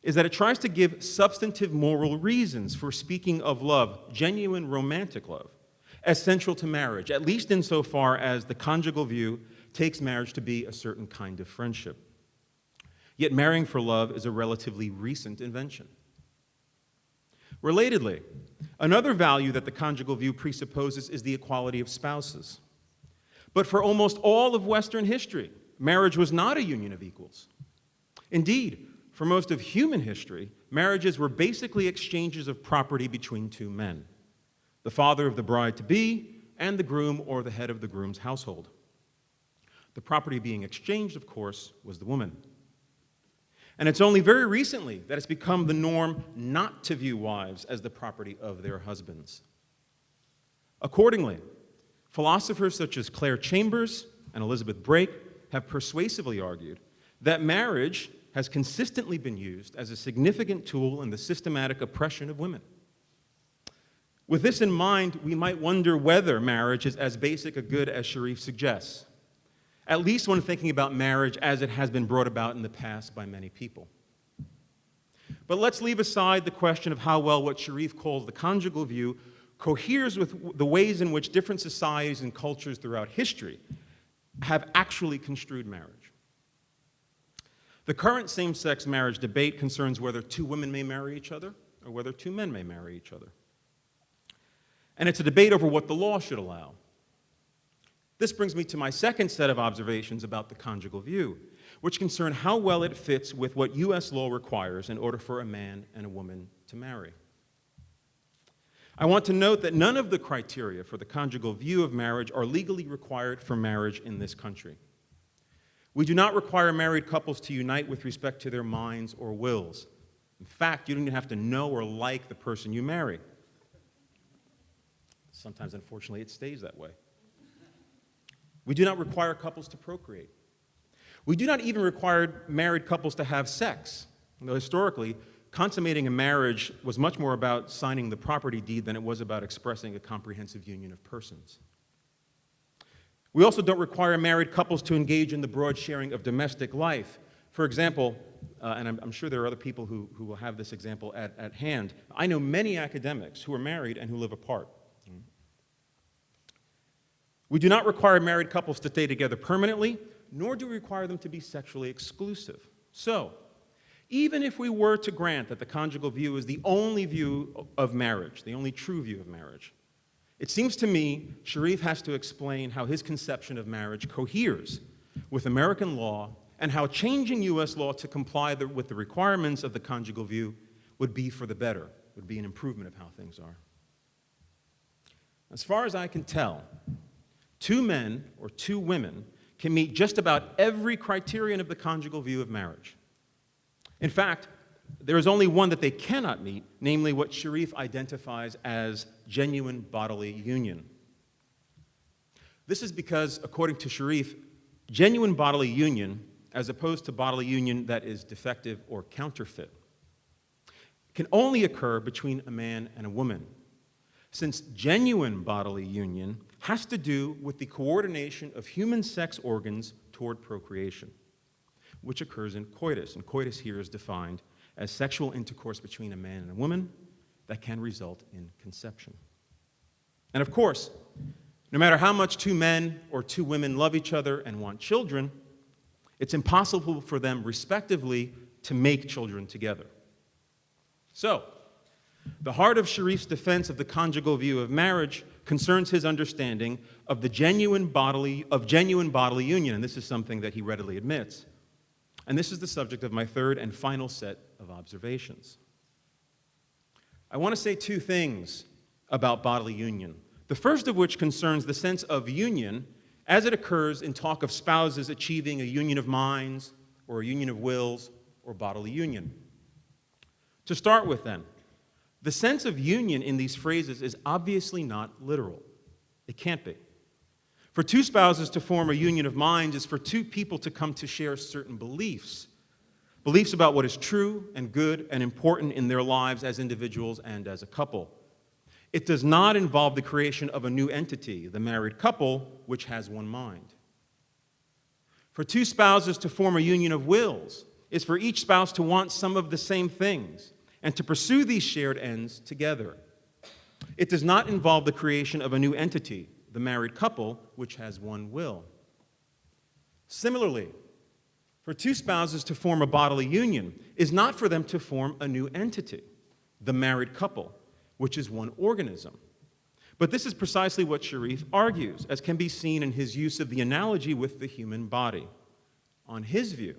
is that it tries to give substantive moral reasons for speaking of love, genuine romantic love, as central to marriage, at least insofar as the conjugal view takes marriage to be a certain kind of friendship. Yet marrying for love is a relatively recent invention. Relatedly, another value that the conjugal view presupposes is the equality of spouses. But for almost all of Western history, marriage was not a union of equals. Indeed, for most of human history, marriages were basically exchanges of property between two men, the father of the bride-to-be and the groom or the head of the groom's household. The property being exchanged, of course, was the woman. And it's only very recently that it's become the norm not to view wives as the property of their husbands. Accordingly, philosophers such as Claire Chambers and Elizabeth Brake have persuasively argued that marriage has consistently been used as a significant tool in the systematic oppression of women. With this in mind, we might wonder whether marriage is as basic a good as Sherif suggests, at least when thinking about marriage as it has been brought about in the past by many people. But let's leave aside the question of how well what Sherif calls the conjugal view coheres with the ways in which different societies and cultures throughout history have actually construed marriage. The current same-sex marriage debate concerns whether two women may marry each other or whether two men may marry each other. And it's a debate over what the law should allow. This brings me to my second set of observations about the conjugal view, which concern how well it fits with what U.S. law requires in order for a man and a woman to marry. I want to note that none of the criteria for the conjugal view of marriage are legally required for marriage in this country. We do not require married couples to unite with respect to their minds or wills. In fact, you don't even have to know or like the person you marry. Sometimes, unfortunately, it stays that way. We do not require couples to procreate. We do not even require married couples to have sex. Though historically, consummating a marriage was much more about signing the property deed than it was about expressing a comprehensive union of persons. We also don't require married couples to engage in the broad sharing of domestic life. For example, and I'm sure there are other people who will have this example at hand, I know many academics who are married and who live apart. We do not require married couples to stay together permanently, nor do we require them to be sexually exclusive. So, even if we were to grant that the conjugal view is the only view of marriage, the only true view of marriage, it seems to me Sherif has to explain how his conception of marriage coheres with American law and how changing U.S. law to comply with the requirements of the conjugal view would be for the better, would be an improvement of how things are. As far as I can tell, two men or two women can meet just about every criterion of the conjugal view of marriage. In fact, there is only one that they cannot meet, namely what Sherif identifies as genuine bodily union. This is because, according to Sherif, genuine bodily union, as opposed to bodily union that is defective or counterfeit, can only occur between a man and a woman, since genuine bodily union has to do with the coordination of human sex organs toward procreation, which occurs in coitus. And coitus here is defined as sexual intercourse between a man and a woman that can result in conception. And of course, no matter how much two men or two women love each other and want children, it's impossible for them, respectively, to make children together. So, the heart of Sherif's defense of the conjugal view of marriage concerns his understanding of genuine bodily union, and this is something that he readily admits. And this is the subject of my third and final set of observations. I want to say two things about bodily union. The first of which concerns the sense of union as it occurs in talk of spouses achieving a union of minds or a union of wills or bodily union. To start with then, the sense of union in these phrases is obviously not literal. It can't be. For two spouses to form a union of minds is for two people to come to share certain beliefs. Beliefs about what is true and good and important in their lives as individuals and as a couple. It does not involve the creation of a new entity, the married couple, which has one mind. For two spouses to form a union of wills is for each spouse to want some of the same things and to pursue these shared ends together. It does not involve the creation of a new entity, the married couple, which has one will. Similarly, for two spouses to form a bodily union is not for them to form a new entity, the married couple, which is one organism. But this is precisely what Sherif argues, as can be seen in his use of the analogy with the human body. On his view,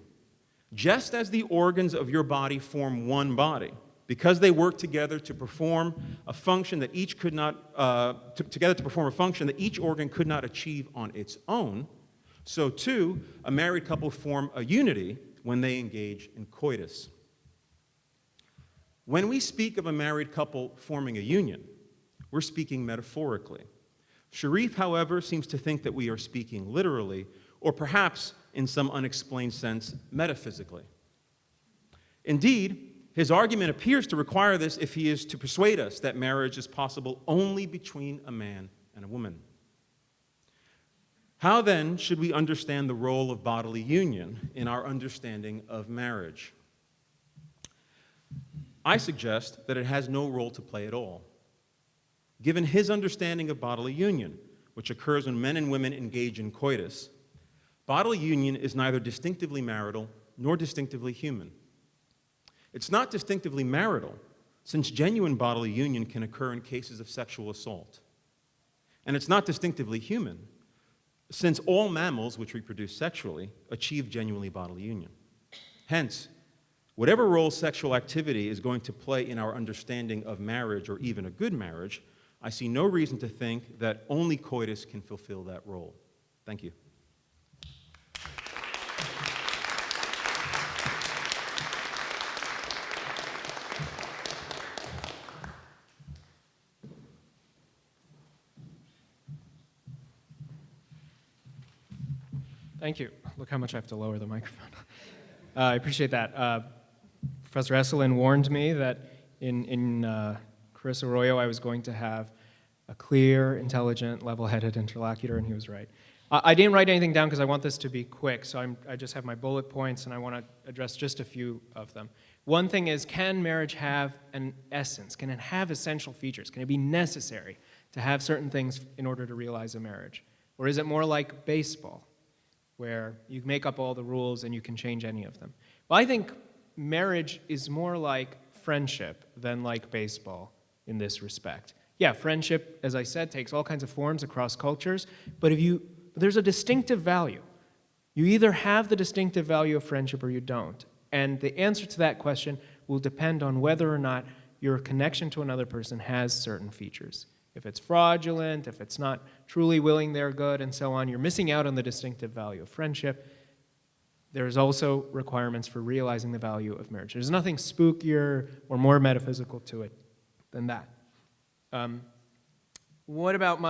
just as the organs of your body form one body, because they work together to perform a function that each could not, together to perform a function that each organ could not achieve on its own, so too, a married couple form a unity when they engage in coitus. When we speak of a married couple forming a union, we're speaking metaphorically. Sherif, however, seems to think that we are speaking literally, or perhaps, in some unexplained sense, metaphysically. Indeed, his argument appears to require this if he is to persuade us that marriage is possible only between a man and a woman. How then should we understand the role of bodily union in our understanding of marriage? I suggest that it has no role to play at all. Given his understanding of bodily union, which occurs when men and women engage in coitus, bodily union is neither distinctively marital nor distinctively human. It's not distinctively marital, since genuine bodily union can occur in cases of sexual assault. And it's not distinctively human, since all mammals which reproduce sexually achieve genuinely bodily union. Hence, whatever role sexual activity is going to play in our understanding of marriage or even a good marriage, I see no reason to think that only coitus can fulfill that role. Thank you. Thank you. Look how much I have to lower the microphone. I appreciate that. Professor Esselin warned me that in Arroyo I was going to have a clear, intelligent, level-headed interlocutor, and he was right. I didn't write anything down because I want this to be quick, so I just have my bullet points, and I want to address just a few of them. One thing is, can marriage have an essence? Can it have essential features? Can it be necessary to have certain things in order to realize a marriage? Or is it more like baseball, where you make up all the rules and you can change any of them? Well, I think marriage is more like friendship than like baseball in this respect. Yeah, friendship, as I said, takes all kinds of forms across cultures, but there's a distinctive value. You either have the distinctive value of friendship or you don't. And the answer to that question will depend on whether or not your connection to another person has certain features. If it's fraudulent, if it's not truly willing their good, and so on, you're missing out on the distinctive value of friendship. There's also requirements for realizing the value of marriage. There's nothing spookier or more metaphysical to it than that. What about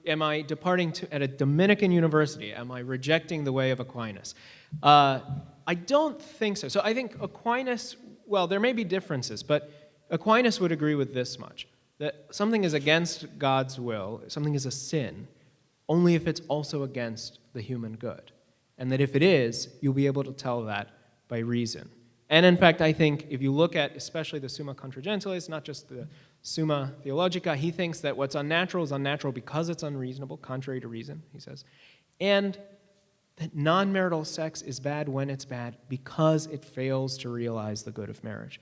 am I departing at a Dominican university? Am I rejecting the way of Aquinas? I don't think so. So I think Aquinas, well, there may be differences, but Aquinas would agree with this much, that something is against God's will, something is a sin, only if it's also against the human good. And that if it is, you'll be able to tell that by reason. And in fact, I think if you look at especially the Summa Contra Gentiles, not just the Summa Theologica, he thinks that what's unnatural is unnatural because it's unreasonable, contrary to reason, he says. And that non-marital sex is bad when it's bad because it fails to realize the good of marriage.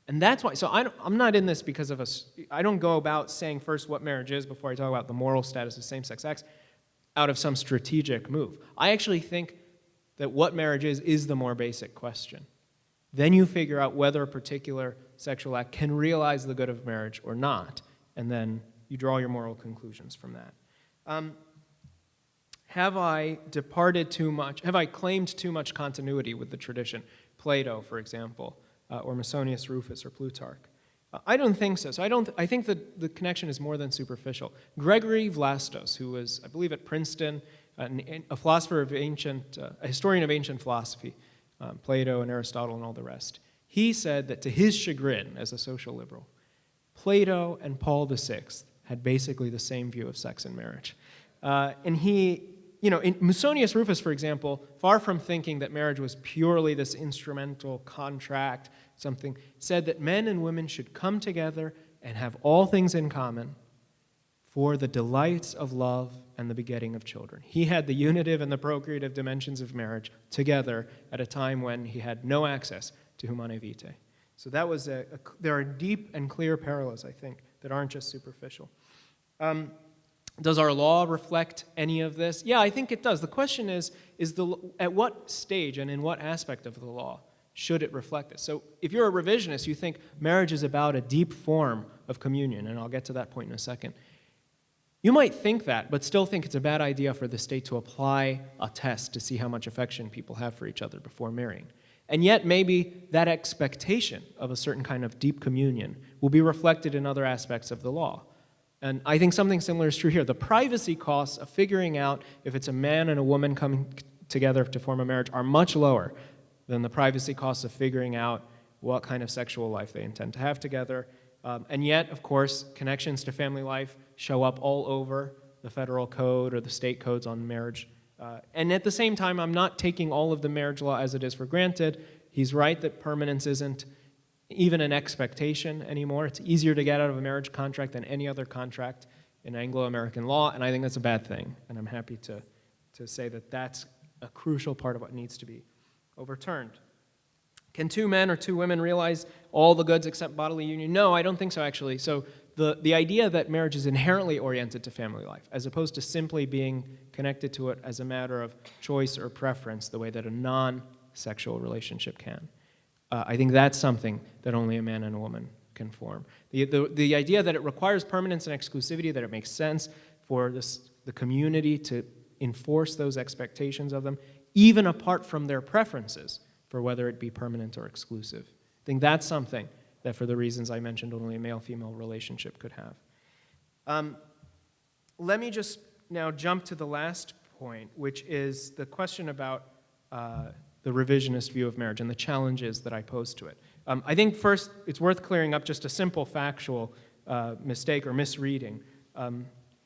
And that's why, so I'm not in this because of I don't go about saying first what marriage is before I talk about the moral status of same-sex acts out of some strategic move. I actually think that what marriage is the more basic question. Then you figure out whether a particular sexual act can realize the good of marriage or not, and then you draw your moral conclusions from that. Have I departed too much? Have I claimed too much continuity with the tradition? Plato, for example, or Musonius Rufus or Plutarch. I don't think so. I think that the connection is more than superficial. Gregory Vlastos, who was, I believe, at Princeton, a philosopher of a historian of ancient philosophy, Plato and Aristotle and all the rest, he said that to his chagrin as a social liberal, Plato and Paul VI had basically the same view of sex and marriage. And he, in Musonius Rufus, for example, far from thinking that marriage was purely this instrumental contract, something, said that men and women should come together and have all things in common for the delights of love and the begetting of children. He had the unitive and the procreative dimensions of marriage together at a time when he had no access to humanae vitae. So that was there are deep and clear parallels, I think, that aren't just superficial. Does our law reflect any of this? Yeah, I think it does. The question is at what stage and in what aspect of the law should it reflect this? So if you're a revisionist, you think marriage is about a deep form of communion, and I'll get to that point in a second. You might think that, but still think it's a bad idea for the state to apply a test to see how much affection people have for each other before marrying. And yet maybe that expectation of a certain kind of deep communion will be reflected in other aspects of the law. And I think something similar is true here. The privacy costs of figuring out if it's a man and a woman coming together to form a marriage are much lower than the privacy costs of figuring out what kind of sexual life they intend to have together. And yet, of course, connections to family life show up all over the federal code or the state codes on marriage. And at the same time, I'm not taking all of the marriage law as it is for granted. He's right that permanence isn't even an expectation anymore. It's easier to get out of a marriage contract than any other contract in Anglo-American law, and I think that's a bad thing. And I'm happy to say that that's a crucial part of what needs to be overturned. Can two men or two women realize all the goods except bodily union? No, I don't think so, actually. So the idea that marriage is inherently oriented to family life, as opposed to simply being connected to it as a matter of choice or preference, the way that a non-sexual relationship can. I think that's something that only a man and a woman can form. The idea that it requires permanence and exclusivity, that it makes sense for the community to enforce those expectations of them, even apart from their preferences for whether it be permanent or exclusive. I think that's something that, for the reasons I mentioned, only a male-female relationship could have. Let me just now jump to the last point, which is the question about the revisionist view of marriage and the challenges that I pose to it. I think first it's worth clearing up just a simple factual mistake or misreading.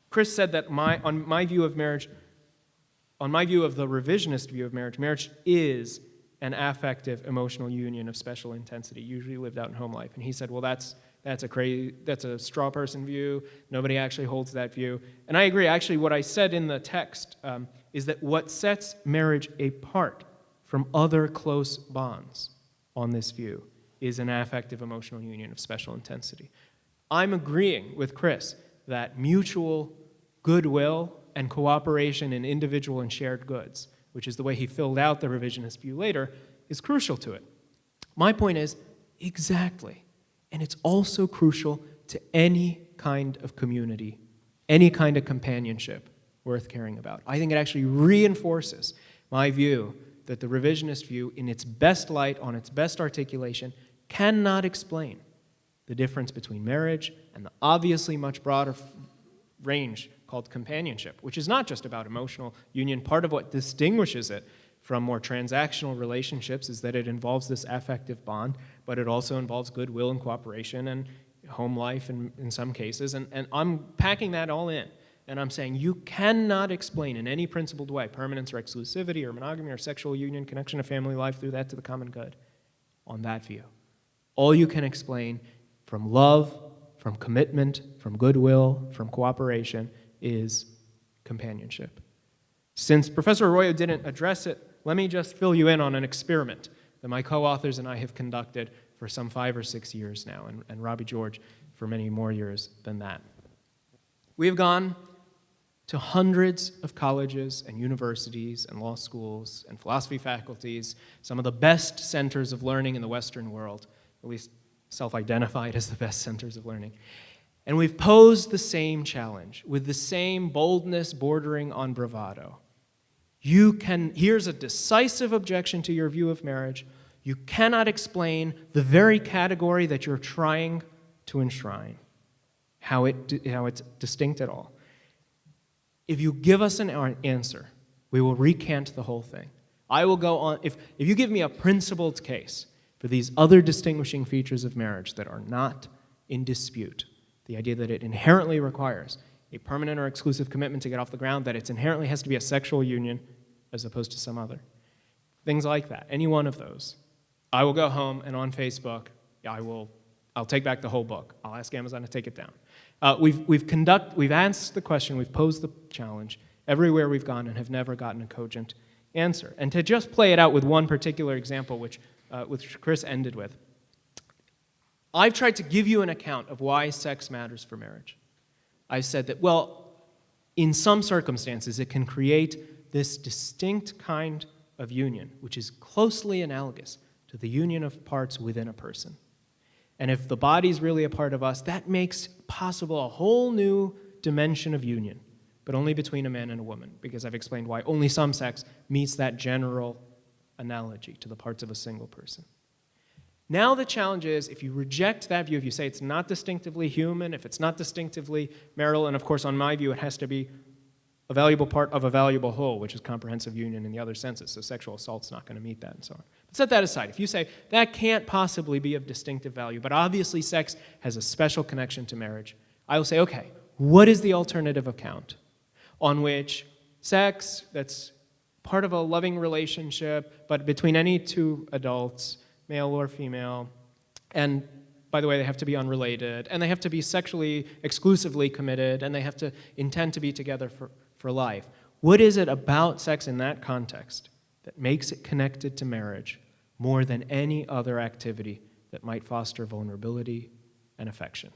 Chris said that on my view of the revisionist view of marriage, marriage is an affective, emotional union of special intensity, usually lived out in home life. And he said, well, that's that's a straw person view. Nobody actually holds that view. And I agree. Actually, what I said in the text is that what sets marriage apart from other close bonds on this view is an affective emotional union of special intensity. I'm agreeing with Chris that mutual goodwill and cooperation in individual and shared goods, which is the way he filled out the revisionist view later, is crucial to it. My point is, exactly. And it's also crucial to any kind of community, any kind of companionship worth caring about. I think it actually reinforces my view that the revisionist view, in its best light, on its best articulation, cannot explain the difference between marriage and the obviously much broader range called companionship, which is not just about emotional union. Part of what distinguishes it from more transactional relationships is that it involves this affective bond, but it also involves goodwill and cooperation and home life in some cases. And I'm packing that all in. And I'm saying you cannot explain in any principled way permanence or exclusivity or monogamy or sexual union, connection to family life, through that to the common good on that view. All you can explain from love, from commitment, from goodwill, from cooperation is companionship. Since Professor Arroyo didn't address it, let me just fill you in on an experiment that my co-authors and I have conducted for some 5 or 6 years now, and Robbie George for many more years than that. We have gone to hundreds of colleges and universities and law schools and philosophy faculties, some of the best centers of learning in the Western world, at least self-identified as the best centers of learning. And we've posed the same challenge with the same boldness bordering on bravado. Here's a decisive objection to your view of marriage. You cannot explain the very category that you're trying to enshrine, how it's distinct at all. If you give us an answer, we will recant the whole thing. I will go on, if you give me a principled case for these other distinguishing features of marriage that are not in dispute, the idea that it inherently requires a permanent or exclusive commitment to get off the ground, that it inherently has to be a sexual union as opposed to some other, things like that, any one of those, I will go home and on Facebook, I'll take back the whole book. I'll ask Amazon to take it down. We've asked the question, we've posed the challenge everywhere we've gone and have never gotten a cogent answer. And to just play it out with one particular example, which Chris ended with, I've tried to give you an account of why sex matters for marriage. I've said that, well, in some circumstances, it can create this distinct kind of union, which is closely analogous to the union of parts within a person. And if the body's really a part of us, that makes possible a whole new dimension of union, but only between a man and a woman, because I've explained why only some sex meets that general analogy to the parts of a single person. Now the challenge is, if you reject that view, if you say it's not distinctively human, if it's not distinctively marital, and of course on my view it has to be a valuable part of a valuable whole, which is comprehensive union in the other senses, so sexual assault's not going to meet that and so on. But set that aside. If you say that can't possibly be of distinctive value, but obviously sex has a special connection to marriage, I will say, okay, what is the alternative account on which sex that's part of a loving relationship, but between any two adults, male or female, and by the way, they have to be unrelated, and they have to be sexually exclusively committed, and they have to intend to be together for life. What is it about sex in that context that makes it connected to marriage more than any other activity that might foster vulnerability and affection?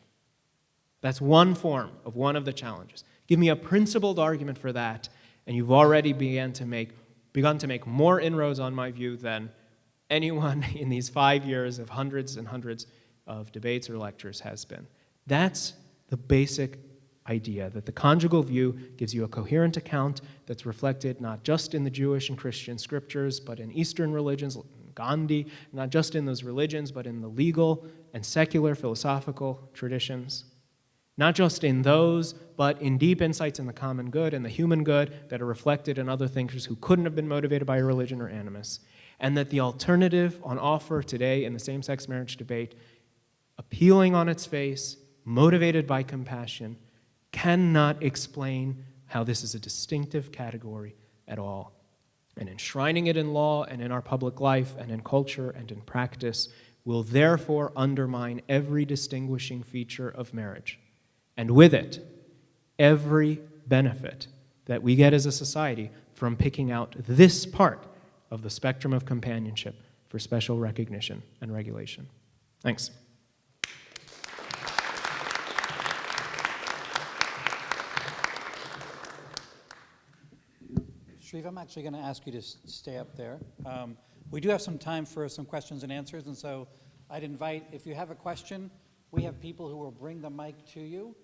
That's one form of one of the challenges. Give me a principled argument for that, and you've already begun to make more inroads on my view than anyone in these 5 years of hundreds and hundreds of debates or lectures has been. That's the basic idea, that the conjugal view gives you a coherent account that's reflected not just in the Jewish and Christian scriptures, but in Eastern religions, Gandhi, not just in those religions, but in the legal and secular philosophical traditions. Not just in those, but in deep insights in the common good and the human good that are reflected in other thinkers who couldn't have been motivated by religion or animus. And that the alternative on offer today in the same-sex marriage debate, appealing on its face, motivated by compassion, cannot explain how this is a distinctive category at all. And enshrining it in law and in our public life and in culture and in practice will therefore undermine every distinguishing feature of marriage, and with it, every benefit that we get as a society from picking out this part of the spectrum of companionship for special recognition and regulation. Thanks. Sherif, I'm actually going to ask you to stay up there. We do have some time for some questions and answers, and so I'd invite, if you have a question, we have people who will bring the mic to you,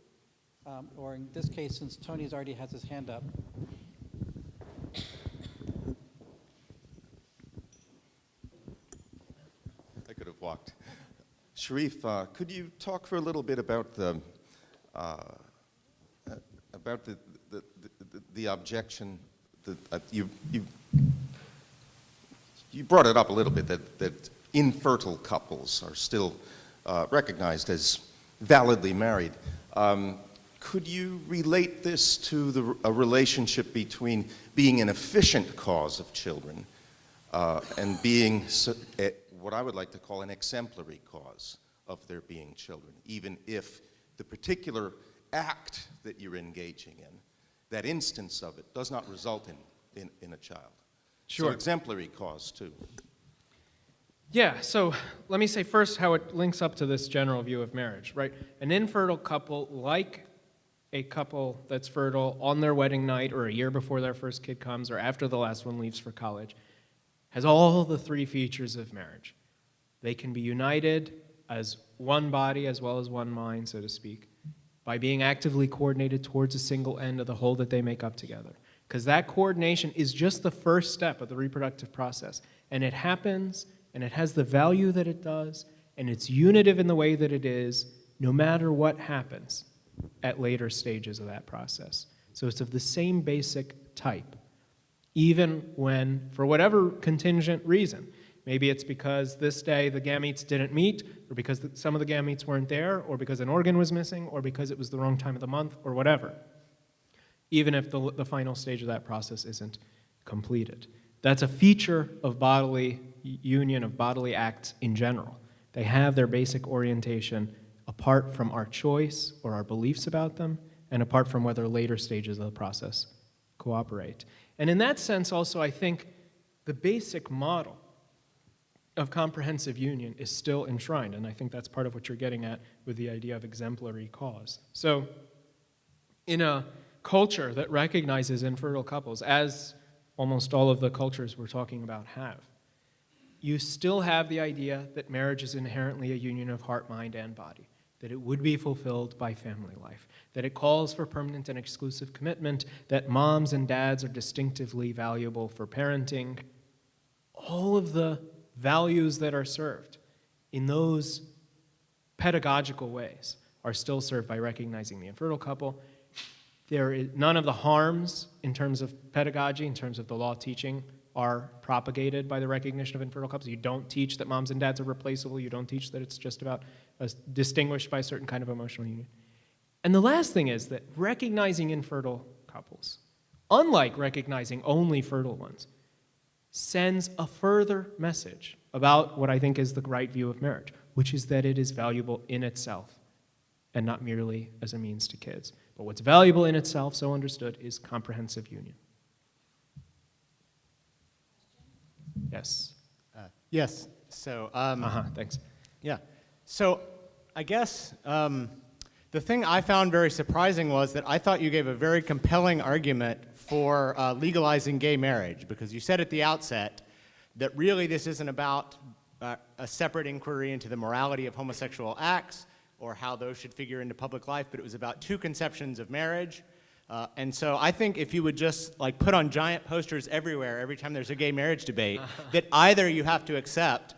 or in this case, since Tony's already has his hand up. I could have walked. Sherif, could you talk for a little bit about the objection that you brought it up a little bit, that infertile couples are still recognized as validly married. Could you relate this to a relationship between being an efficient cause of children and being what I would like to call an exemplary cause of there being children, even if the particular act that you're engaging in, that instance of it, does not result in a child? Sure. So exemplary cause, too. Yeah, so let me say first how it links up to this general view of marriage, right? An infertile couple, like a couple that's fertile on their wedding night or a year before their first kid comes or after the last one leaves for college, has all the three features of marriage. They can be united as one body as well as one mind, so to speak, by being actively coordinated towards a single end of the whole that they make up together. Because that coordination is just the first step of the reproductive process. And it happens, and it has the value that it does, and it's unitive in the way that it is, no matter what happens at later stages of that process. So it's of the same basic type, even when, for whatever contingent reason, maybe it's because this day the gametes didn't meet, or because some of the gametes weren't there, or because an organ was missing, or because it was the wrong time of the month, or whatever, even if the final stage of that process isn't completed. That's a feature of bodily union, of bodily acts in general. They have their basic orientation apart from our choice or our beliefs about them, and apart from whether later stages of the process cooperate. And in that sense also, I think the basic model of comprehensive union is still enshrined, and I think that's part of what you're getting at with the idea of exemplary cause. So in a culture that recognizes infertile couples, as almost all of the cultures we're talking about have, you still have the idea that marriage is inherently a union of heart, mind, and body, that it would be fulfilled by family life, that it calls for permanent and exclusive commitment, that moms and dads are distinctively valuable for parenting. All of the values that are served in those pedagogical ways are still served by recognizing the infertile couple. There is none of the harms in terms of pedagogy, in terms of the law teaching, are propagated by the recognition of infertile couples. You don't teach that moms and dads are replaceable. You don't teach that it's just about distinguished by a certain kind of emotional union. And the last thing is that recognizing infertile couples, unlike recognizing only fertile ones, sends a further message about what I think is the right view of marriage, which is that it is valuable in itself and not merely as a means to kids. But what's valuable in itself, so understood, is comprehensive union. Yes. Yes. So. Thanks. Yeah. So, I guess the thing I found very surprising was that I thought you gave a very compelling argument for legalizing gay marriage, because you said at the outset that really this isn't about a separate inquiry into the morality of homosexual acts or how those should figure into public life, but it was about two conceptions of marriage. And so I think if you would just put on giant posters everywhere every time there's a gay marriage debate, that either you have to accept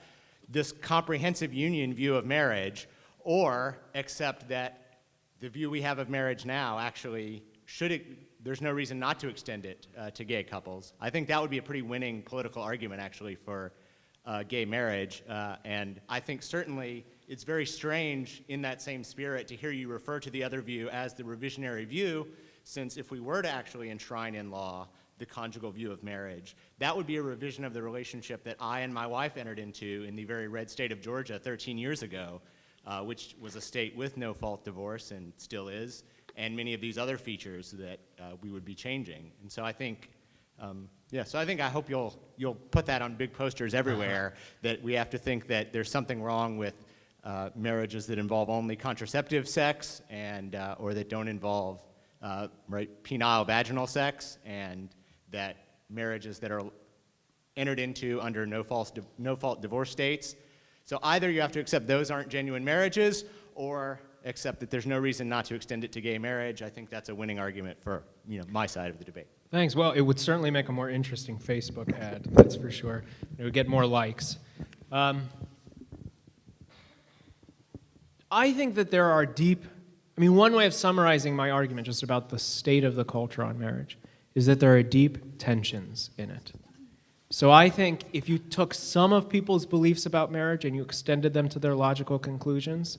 this comprehensive union view of marriage, or accept that the view we have of marriage now actually there's no reason not to extend it to gay couples. I think that would be a pretty winning political argument actually for gay marriage. And I think certainly it's very strange in that same spirit to hear you refer to the other view as the revisionary view, since if we were to actually enshrine in law the conjugal view of marriage. That would be a revision of the relationship that I and my wife entered into in the very red state of Georgia 13 years ago, which was a state with no-fault divorce and still is, and many of these other features that we would be changing. And so I think, I hope you'll put that on big posters everywhere, that we have to think that there's something wrong with marriages that involve only contraceptive sex and or that don't involve penile vaginal sex, and that marriages that are entered into under no-fault divorce states. So either you have to accept those aren't genuine marriages, or accept that there's no reason not to extend it to gay marriage. I think that's a winning argument for my side of the debate. Thanks. Well, it would certainly make a more interesting Facebook ad, that's for sure. It would get more likes. I think that there are one way of summarizing my argument just about the state of the culture on marriage is that there are deep tensions in it. So I think if you took some of people's beliefs about marriage and you extended them to their logical conclusions,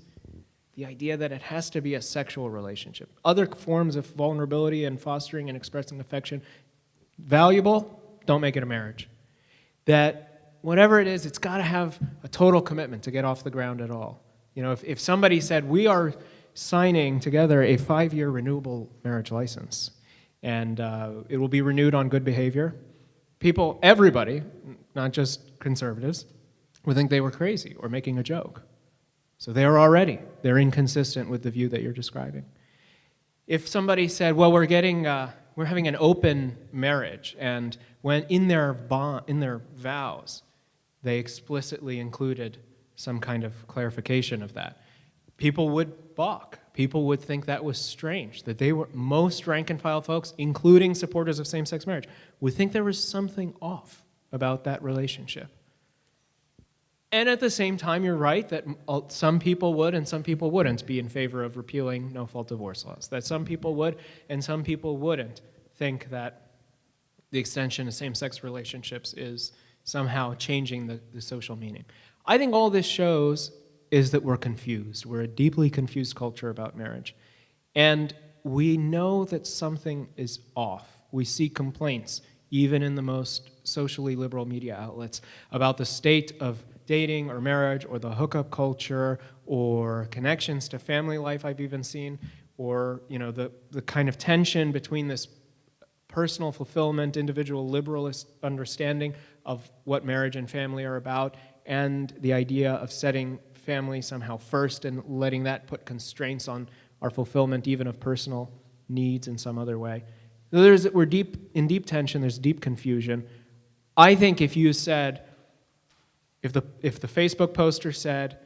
the idea that it has to be a sexual relationship, other forms of vulnerability and fostering and expressing affection, valuable, don't make it a marriage. That whatever it is, it's got to have a total commitment to get off the ground at all. If somebody said, we are signing together a 5-year renewable marriage license, and it will be renewed on good behavior, everybody, not just conservatives, would think they were crazy or making a joke. So they're inconsistent with the view that you're describing. If somebody said, well, we're having an open marriage, and when in their vows, they explicitly included some kind of clarification of that, people would balk. People would think that was strange, that most rank-and-file folks, including supporters of same-sex marriage, would think there was something off about that relationship. And at the same time, you're right that some people would and some people wouldn't be in favor of repealing no-fault divorce laws, that some people would and some people wouldn't think that the extension of same-sex relationships is somehow changing the social meaning. I think all this shows is that we're confused. We're a deeply confused culture about marriage. And we know that something is off. We see complaints, even in the most socially liberal media outlets, about the state of dating or marriage or the hookup culture or connections to family life I've even seen, or the kind of tension between this personal fulfillment, individual liberalist understanding of what marriage and family are about, and the idea of setting family somehow first and letting that put constraints on our fulfillment even of personal needs in some other way. We're in deep tension, there's deep confusion. I think if you said, if the Facebook poster said,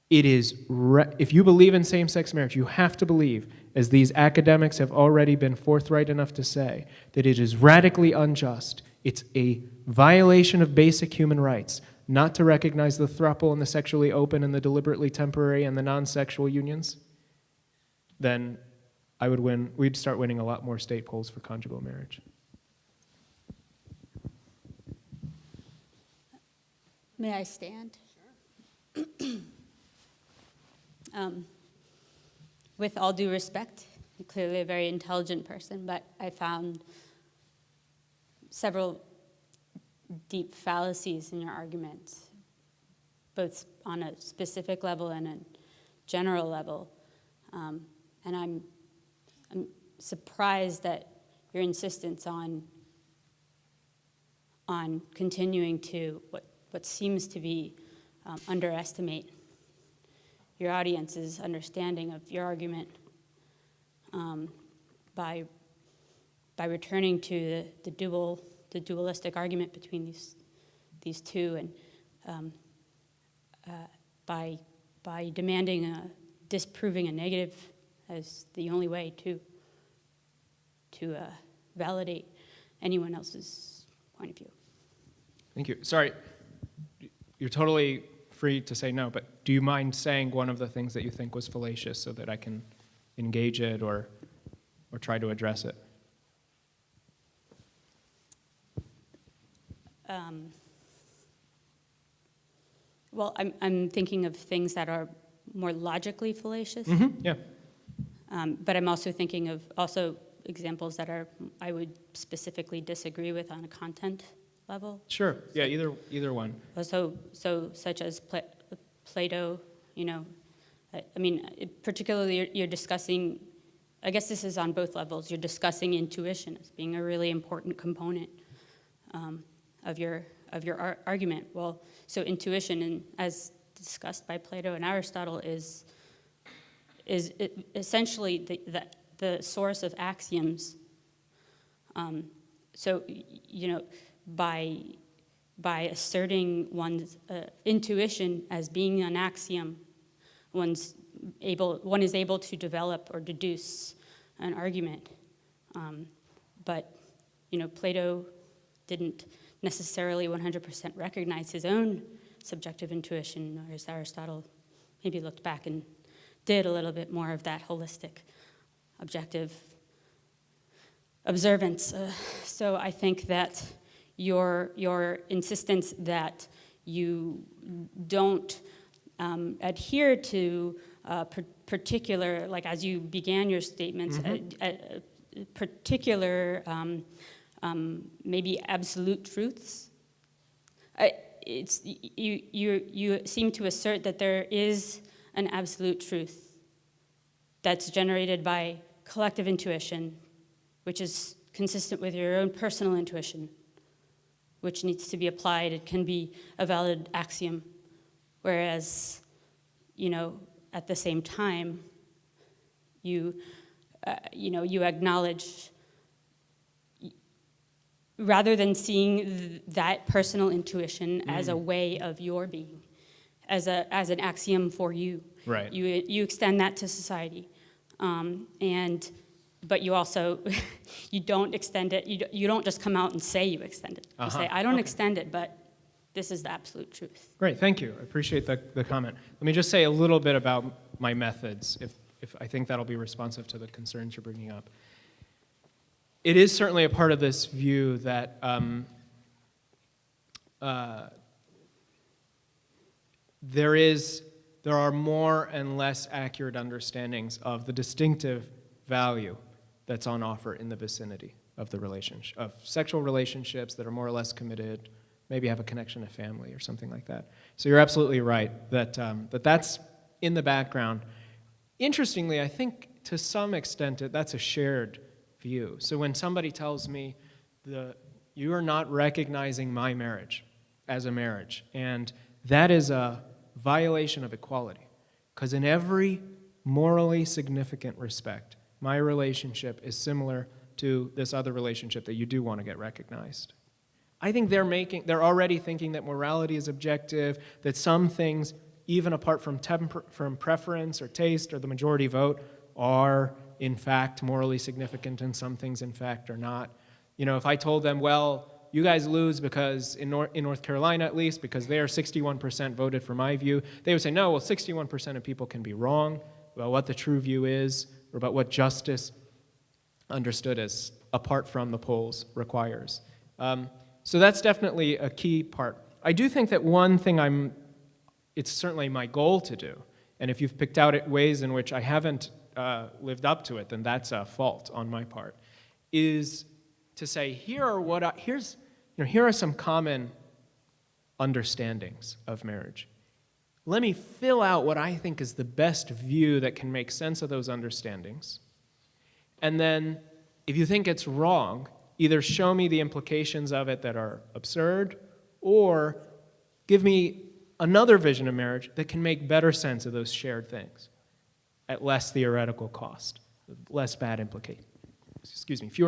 if you believe in same-sex marriage, you have to believe, as these academics have already been forthright enough to say, that it is radically unjust. It's a violation of basic human rights not to recognize the throuple and the sexually open and the deliberately temporary and the non-sexual unions, then I would win. We'd start winning a lot more state polls for conjugal marriage. May I stand? Sure. With all due respect, you're clearly a very intelligent person, but I found several deep fallacies in your arguments, both on a specific level and a general level. And I'm surprised that your insistence on continuing to what seems to be underestimate your audience's understanding of your argument by returning to the dualistic argument between these two, and by demanding disproving a negative as the only way to validate anyone else's point of view. Thank you. Sorry, you're totally free to say no, but do you mind saying one of the things that you think was fallacious so that I can engage it or try to address it? Well, I'm thinking of things that are more logically fallacious. Mm-hmm. Yeah. But I'm also thinking of examples that I would specifically disagree with on a content level? Sure. Yeah, either one. So such as Plato, I mean, particularly you're discussing, I guess this is on both levels, you're discussing intuition as being a really important component of your argument. Well, so intuition, and as discussed by Plato and Aristotle, is essentially the source of axioms. So, by asserting one's intuition as being an axiom, one is able to develop or deduce an argument. But Plato didn't necessarily 100% recognize his own subjective intuition, whereas Aristotle maybe looked back and did a little bit more of that holistic, objective observance. So I think that your insistence that you don't adhere to particular, like as you began your statements, particular maybe absolute truths. You seem to assert that there is an absolute truth that's generated by collective intuition, which is consistent with your own personal intuition, which needs to be applied. It can be a valid axiom, whereas, at the same time, you acknowledge, rather than seeing that personal intuition as a way of your being, as an axiom for you. Right. You extend that to society, but you also you don't extend it. You don't just come out and say you extend it. You say, I don't extend it, but this is the absolute truth. Great, thank you. I appreciate the comment. Let me just say a little bit about my methods, if I think that'll be responsive to the concerns you're bringing up. It is certainly a part of this view that there are more and less accurate understandings of the distinctive value that's on offer in the vicinity of the relationship, of sexual relationships that are more or less committed, maybe have a connection to family or something like that. So you're absolutely right that that's in the background. Interestingly, I think to some extent that's a shared view. So when somebody tells me you are not recognizing my marriage as a marriage, and that is a violation of equality, because in every morally significant respect, my relationship is similar to this other relationship that you do want to get recognized. I think they're already thinking that morality is objective, that some things, even apart from preference or taste or the majority vote, are in fact morally significant, and some things in fact are not. If I told them, well, you guys lose because in North Carolina at least, because they are 61% voted for my view, they would say, no, well, 61% of people can be wrong about what the true view is, or about what justice, understood as apart from the polls, requires. So that's definitely a key part. I do think that one thing it's certainly my goal to do, and if you've picked out ways in which I haven't lived up to it, then that's a fault on my part, is to say, here are some common understandings of marriage. Let me fill out what I think is the best view that can make sense of those understandings. And then, if you think it's wrong, either show me the implications of it that are absurd, or give me another vision of marriage that can make better sense of those shared things at less theoretical cost, fewer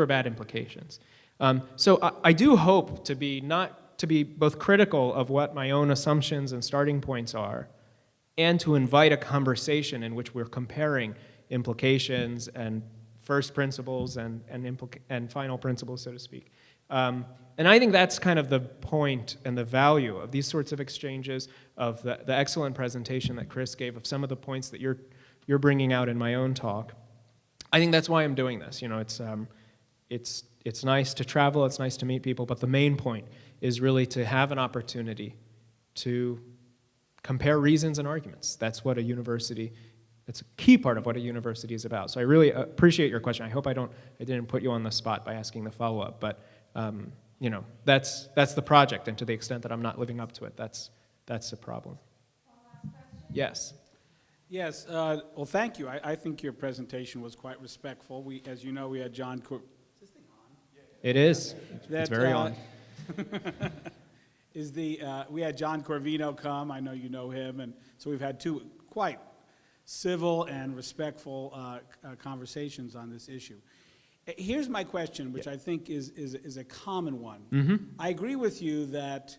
bad implications. So I do hope to be both critical of what my own assumptions and starting points are, and to invite a conversation in which we're comparing implications and first principles and final principles, so to speak. And I think that's kind of the point and the value of these sorts of exchanges, of the excellent presentation that Chris gave, of some of the points that you're bringing out in my own talk. I think that's why I'm doing this. It's nice to travel, it's nice to meet people, but the main point is really to have an opportunity to compare reasons and arguments. That's what a university It's a key part of what a university is about. So I really appreciate your question. I hope I didn't put you on the spot by asking the follow-up, but that's the project, and to the extent that I'm not living up to it, that's the problem. Yes. Yes, well, thank you. I think your presentation was quite respectful. As you know, we had John Is this thing on? It is. That, It's very on. We had John Corvino come. I know you know him, and so we've had two quite civil and respectful conversations on this issue. Here's my question, which I think is a common one. Mm-hmm. I agree with you that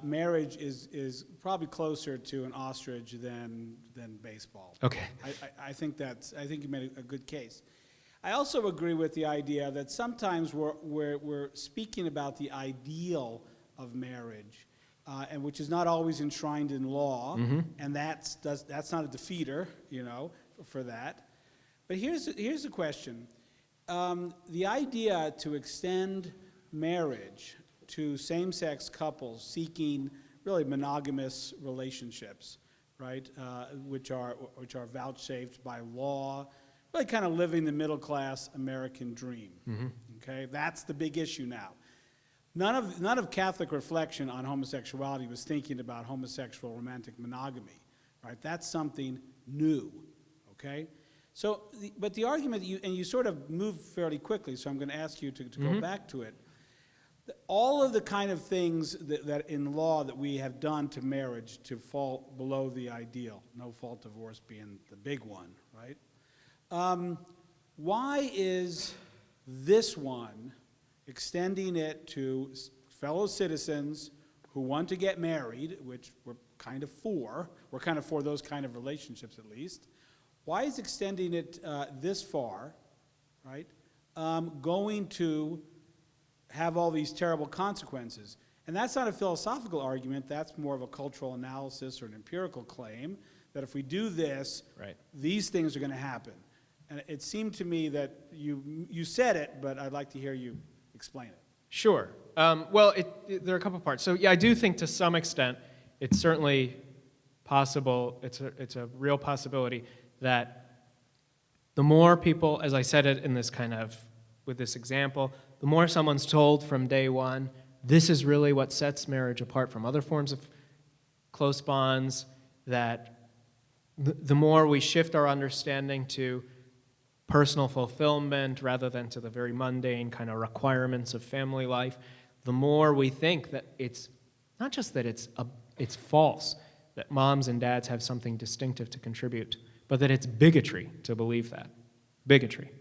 marriage is probably closer to an ostrich than baseball. Okay. I think you made a good case. I also agree with the idea that sometimes we're speaking about the ideal of marriage, and which is not always enshrined in law, and that's not a defeater, for that. But here's the question: the idea to extend marriage to same-sex couples seeking really monogamous relationships, right, which are vouchsafed by law, really kind of living the middle-class American dream. Okay, that's the big issue now. None of Catholic reflection on homosexuality was thinking about homosexual romantic monogamy, right? That's something new. Okay, so but the argument you sort of moved fairly quickly, so I'm going to ask you to go back to it. All of the kind of things that in law that we have done to marriage to fall below the ideal, no-fault divorce being the big one, right? Why is this one extending it to fellow citizens who want to get married, which we're kind of for those kind of relationships at least? Why is extending it this far, right, going to have all these terrible consequences? And that's not a philosophical argument, that's more of a cultural analysis or an empirical claim that if we do this, Right. these things are going to happen. And it seemed to me that you said it, but I'd like to hear you explain it. Sure. Well, there are a couple parts. So yeah, I do think to some extent it's certainly possible, it's a real possibility that the more people, as I said it in this kind of, with this example, the more someone's told from day one, this is really what sets marriage apart from other forms of close bonds, that the more we shift our understanding to personal fulfillment rather than to the very mundane kind of requirements of family life, the more we think that it's not just that it's false, that moms and dads have something distinctive to contribute, but that it's bigotry to believe that. Bigotry.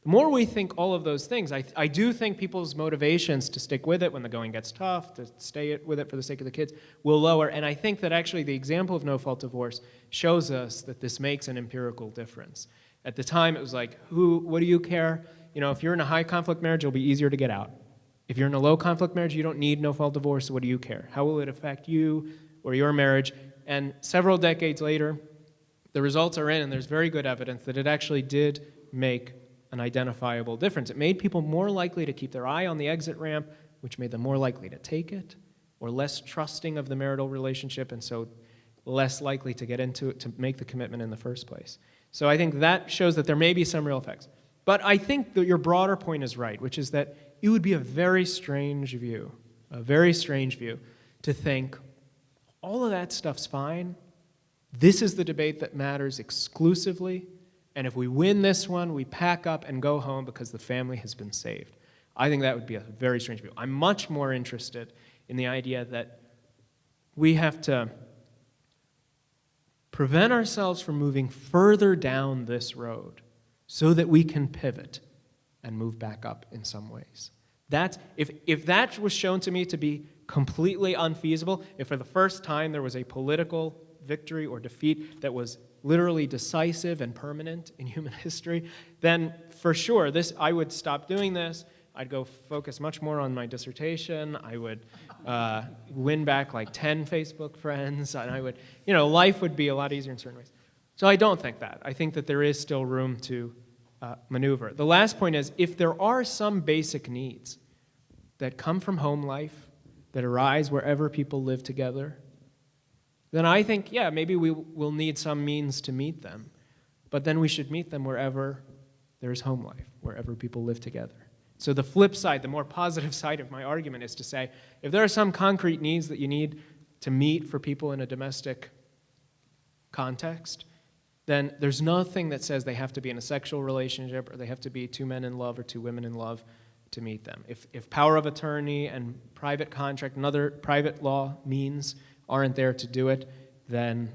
The more we think all of those things, I do think people's motivations to stick with it when the going gets tough, to stay with it for the sake of the kids, will lower. And I think that actually the example of no-fault divorce shows us that this makes an empirical difference. At the time, it was like, what do you care? If you're in a high-conflict marriage, it'll be easier to get out. If you're in a low-conflict marriage, you don't need no-fault divorce, so what do you care? How will it affect you or your marriage? And several decades later, the results are in, and there's very good evidence that it actually did make an identifiable difference. It made people more likely to keep their eye on the exit ramp, which made them more likely to take it, or less trusting of the marital relationship, and so less likely to get into it, to make the commitment in the first place. So I think that shows that there may be some real effects. But I think that your broader point is right, which is that it would be a very strange view to think all of that stuff's fine. This is the debate that matters exclusively. And if we win this one, we pack up and go home because the family has been saved. I think that would be a very strange view. I'm much more interested in the idea that we have to prevent ourselves from moving further down this road so that we can pivot and move back up in some ways. If that was shown to me to be completely unfeasible, if for the first time there was a political victory or defeat that was literally decisive and permanent in human history, then for sure I would stop doing this. I'd go focus much more on my dissertation. I would win back like 10 Facebook friends, and I would, life would be a lot easier in certain ways. So I don't think that. I think that there is still room to maneuver. The last point is, if there are some basic needs that come from home life, that arise wherever people live together, then I think, maybe we will need some means to meet them. but then we should meet them wherever there's home life, wherever people live together. So the flip side, the more positive side of my argument is to say, if there are some concrete needs that you need to meet for people in a domestic context, then there's nothing that says they have to be in a sexual relationship or they have to be two men in love or two women in love to meet them. If power of attorney and private contract and other private law means aren't there to do it, then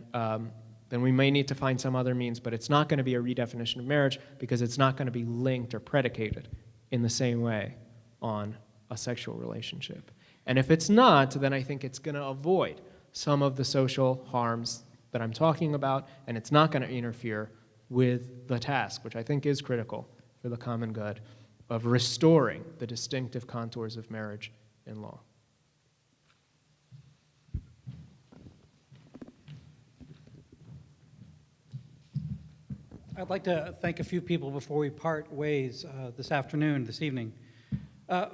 we may need to find some other means, but it's not going to be a redefinition of marriage because it's not going to be linked or predicated in the same way on a sexual relationship. And if it's not, then I think it's going to avoid some of the social harms that I'm talking about, and it's not going to interfere with the task, which I think is critical for the common good, of restoring the distinctive contours of marriage in law. I'd like to thank a few people before we part ways this evening.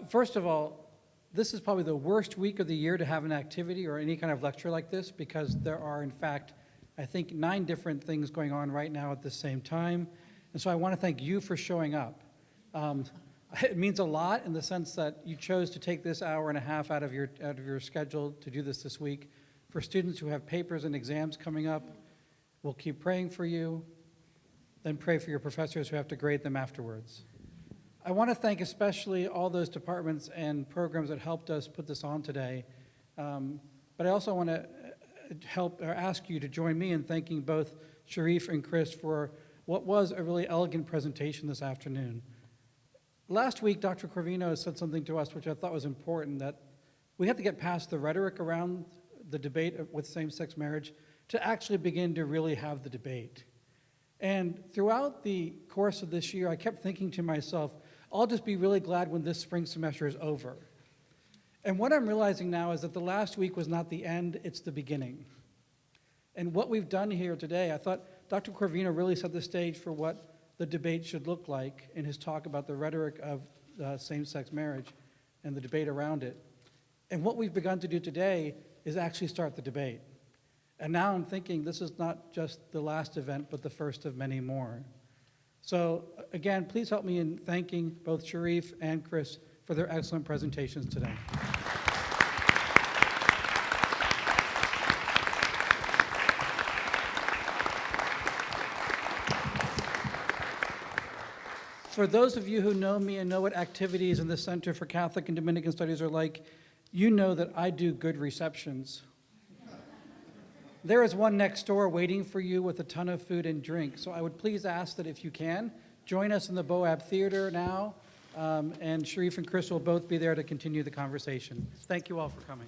First of all, this is probably the worst week of the year to have an activity or any kind of lecture like this because there are, in fact, I think 9 different things going on right now at the same time. And so I want to thank you for showing up. It means a lot in the sense that you chose to take this hour and a half out of your schedule to do this week. For students who have papers and exams coming up, we'll keep praying for you. Then pray for your professors who have to grade them afterwards. I want to thank especially all those departments and programs that helped us put this on today. But I also want to ask you to join me in thanking both Sherif and Chris for what was a really elegant presentation this afternoon. Last week, Dr. Corvino said something to us which I thought was important, that we have to get past the rhetoric around the debate with same-sex marriage to actually begin to really have the debate. And throughout the course of this year, I kept thinking to myself, I'll just be really glad when this spring semester is over. And what I'm realizing now is that the last week was not the end, it's the beginning. And what we've done here today, I thought Dr. Corvino really set the stage for what the debate should look like in his talk about the rhetoric of same-sex marriage and the debate around it. And what we've begun to do today is actually start the debate. And now I'm thinking this is not just the last event, but the first of many more. So again, please help me in thanking both Sherif and Chris for their excellent presentations today. For those of you who know me and know what activities in the Center for Catholic and Dominican Studies are like, you know that I do good receptions. There is one next door waiting for you with a ton of food and drink. So I would please ask that if you can, join us in the Boab Theater now, and Sherif and Chris will both be there to continue the conversation. Thank you all for coming.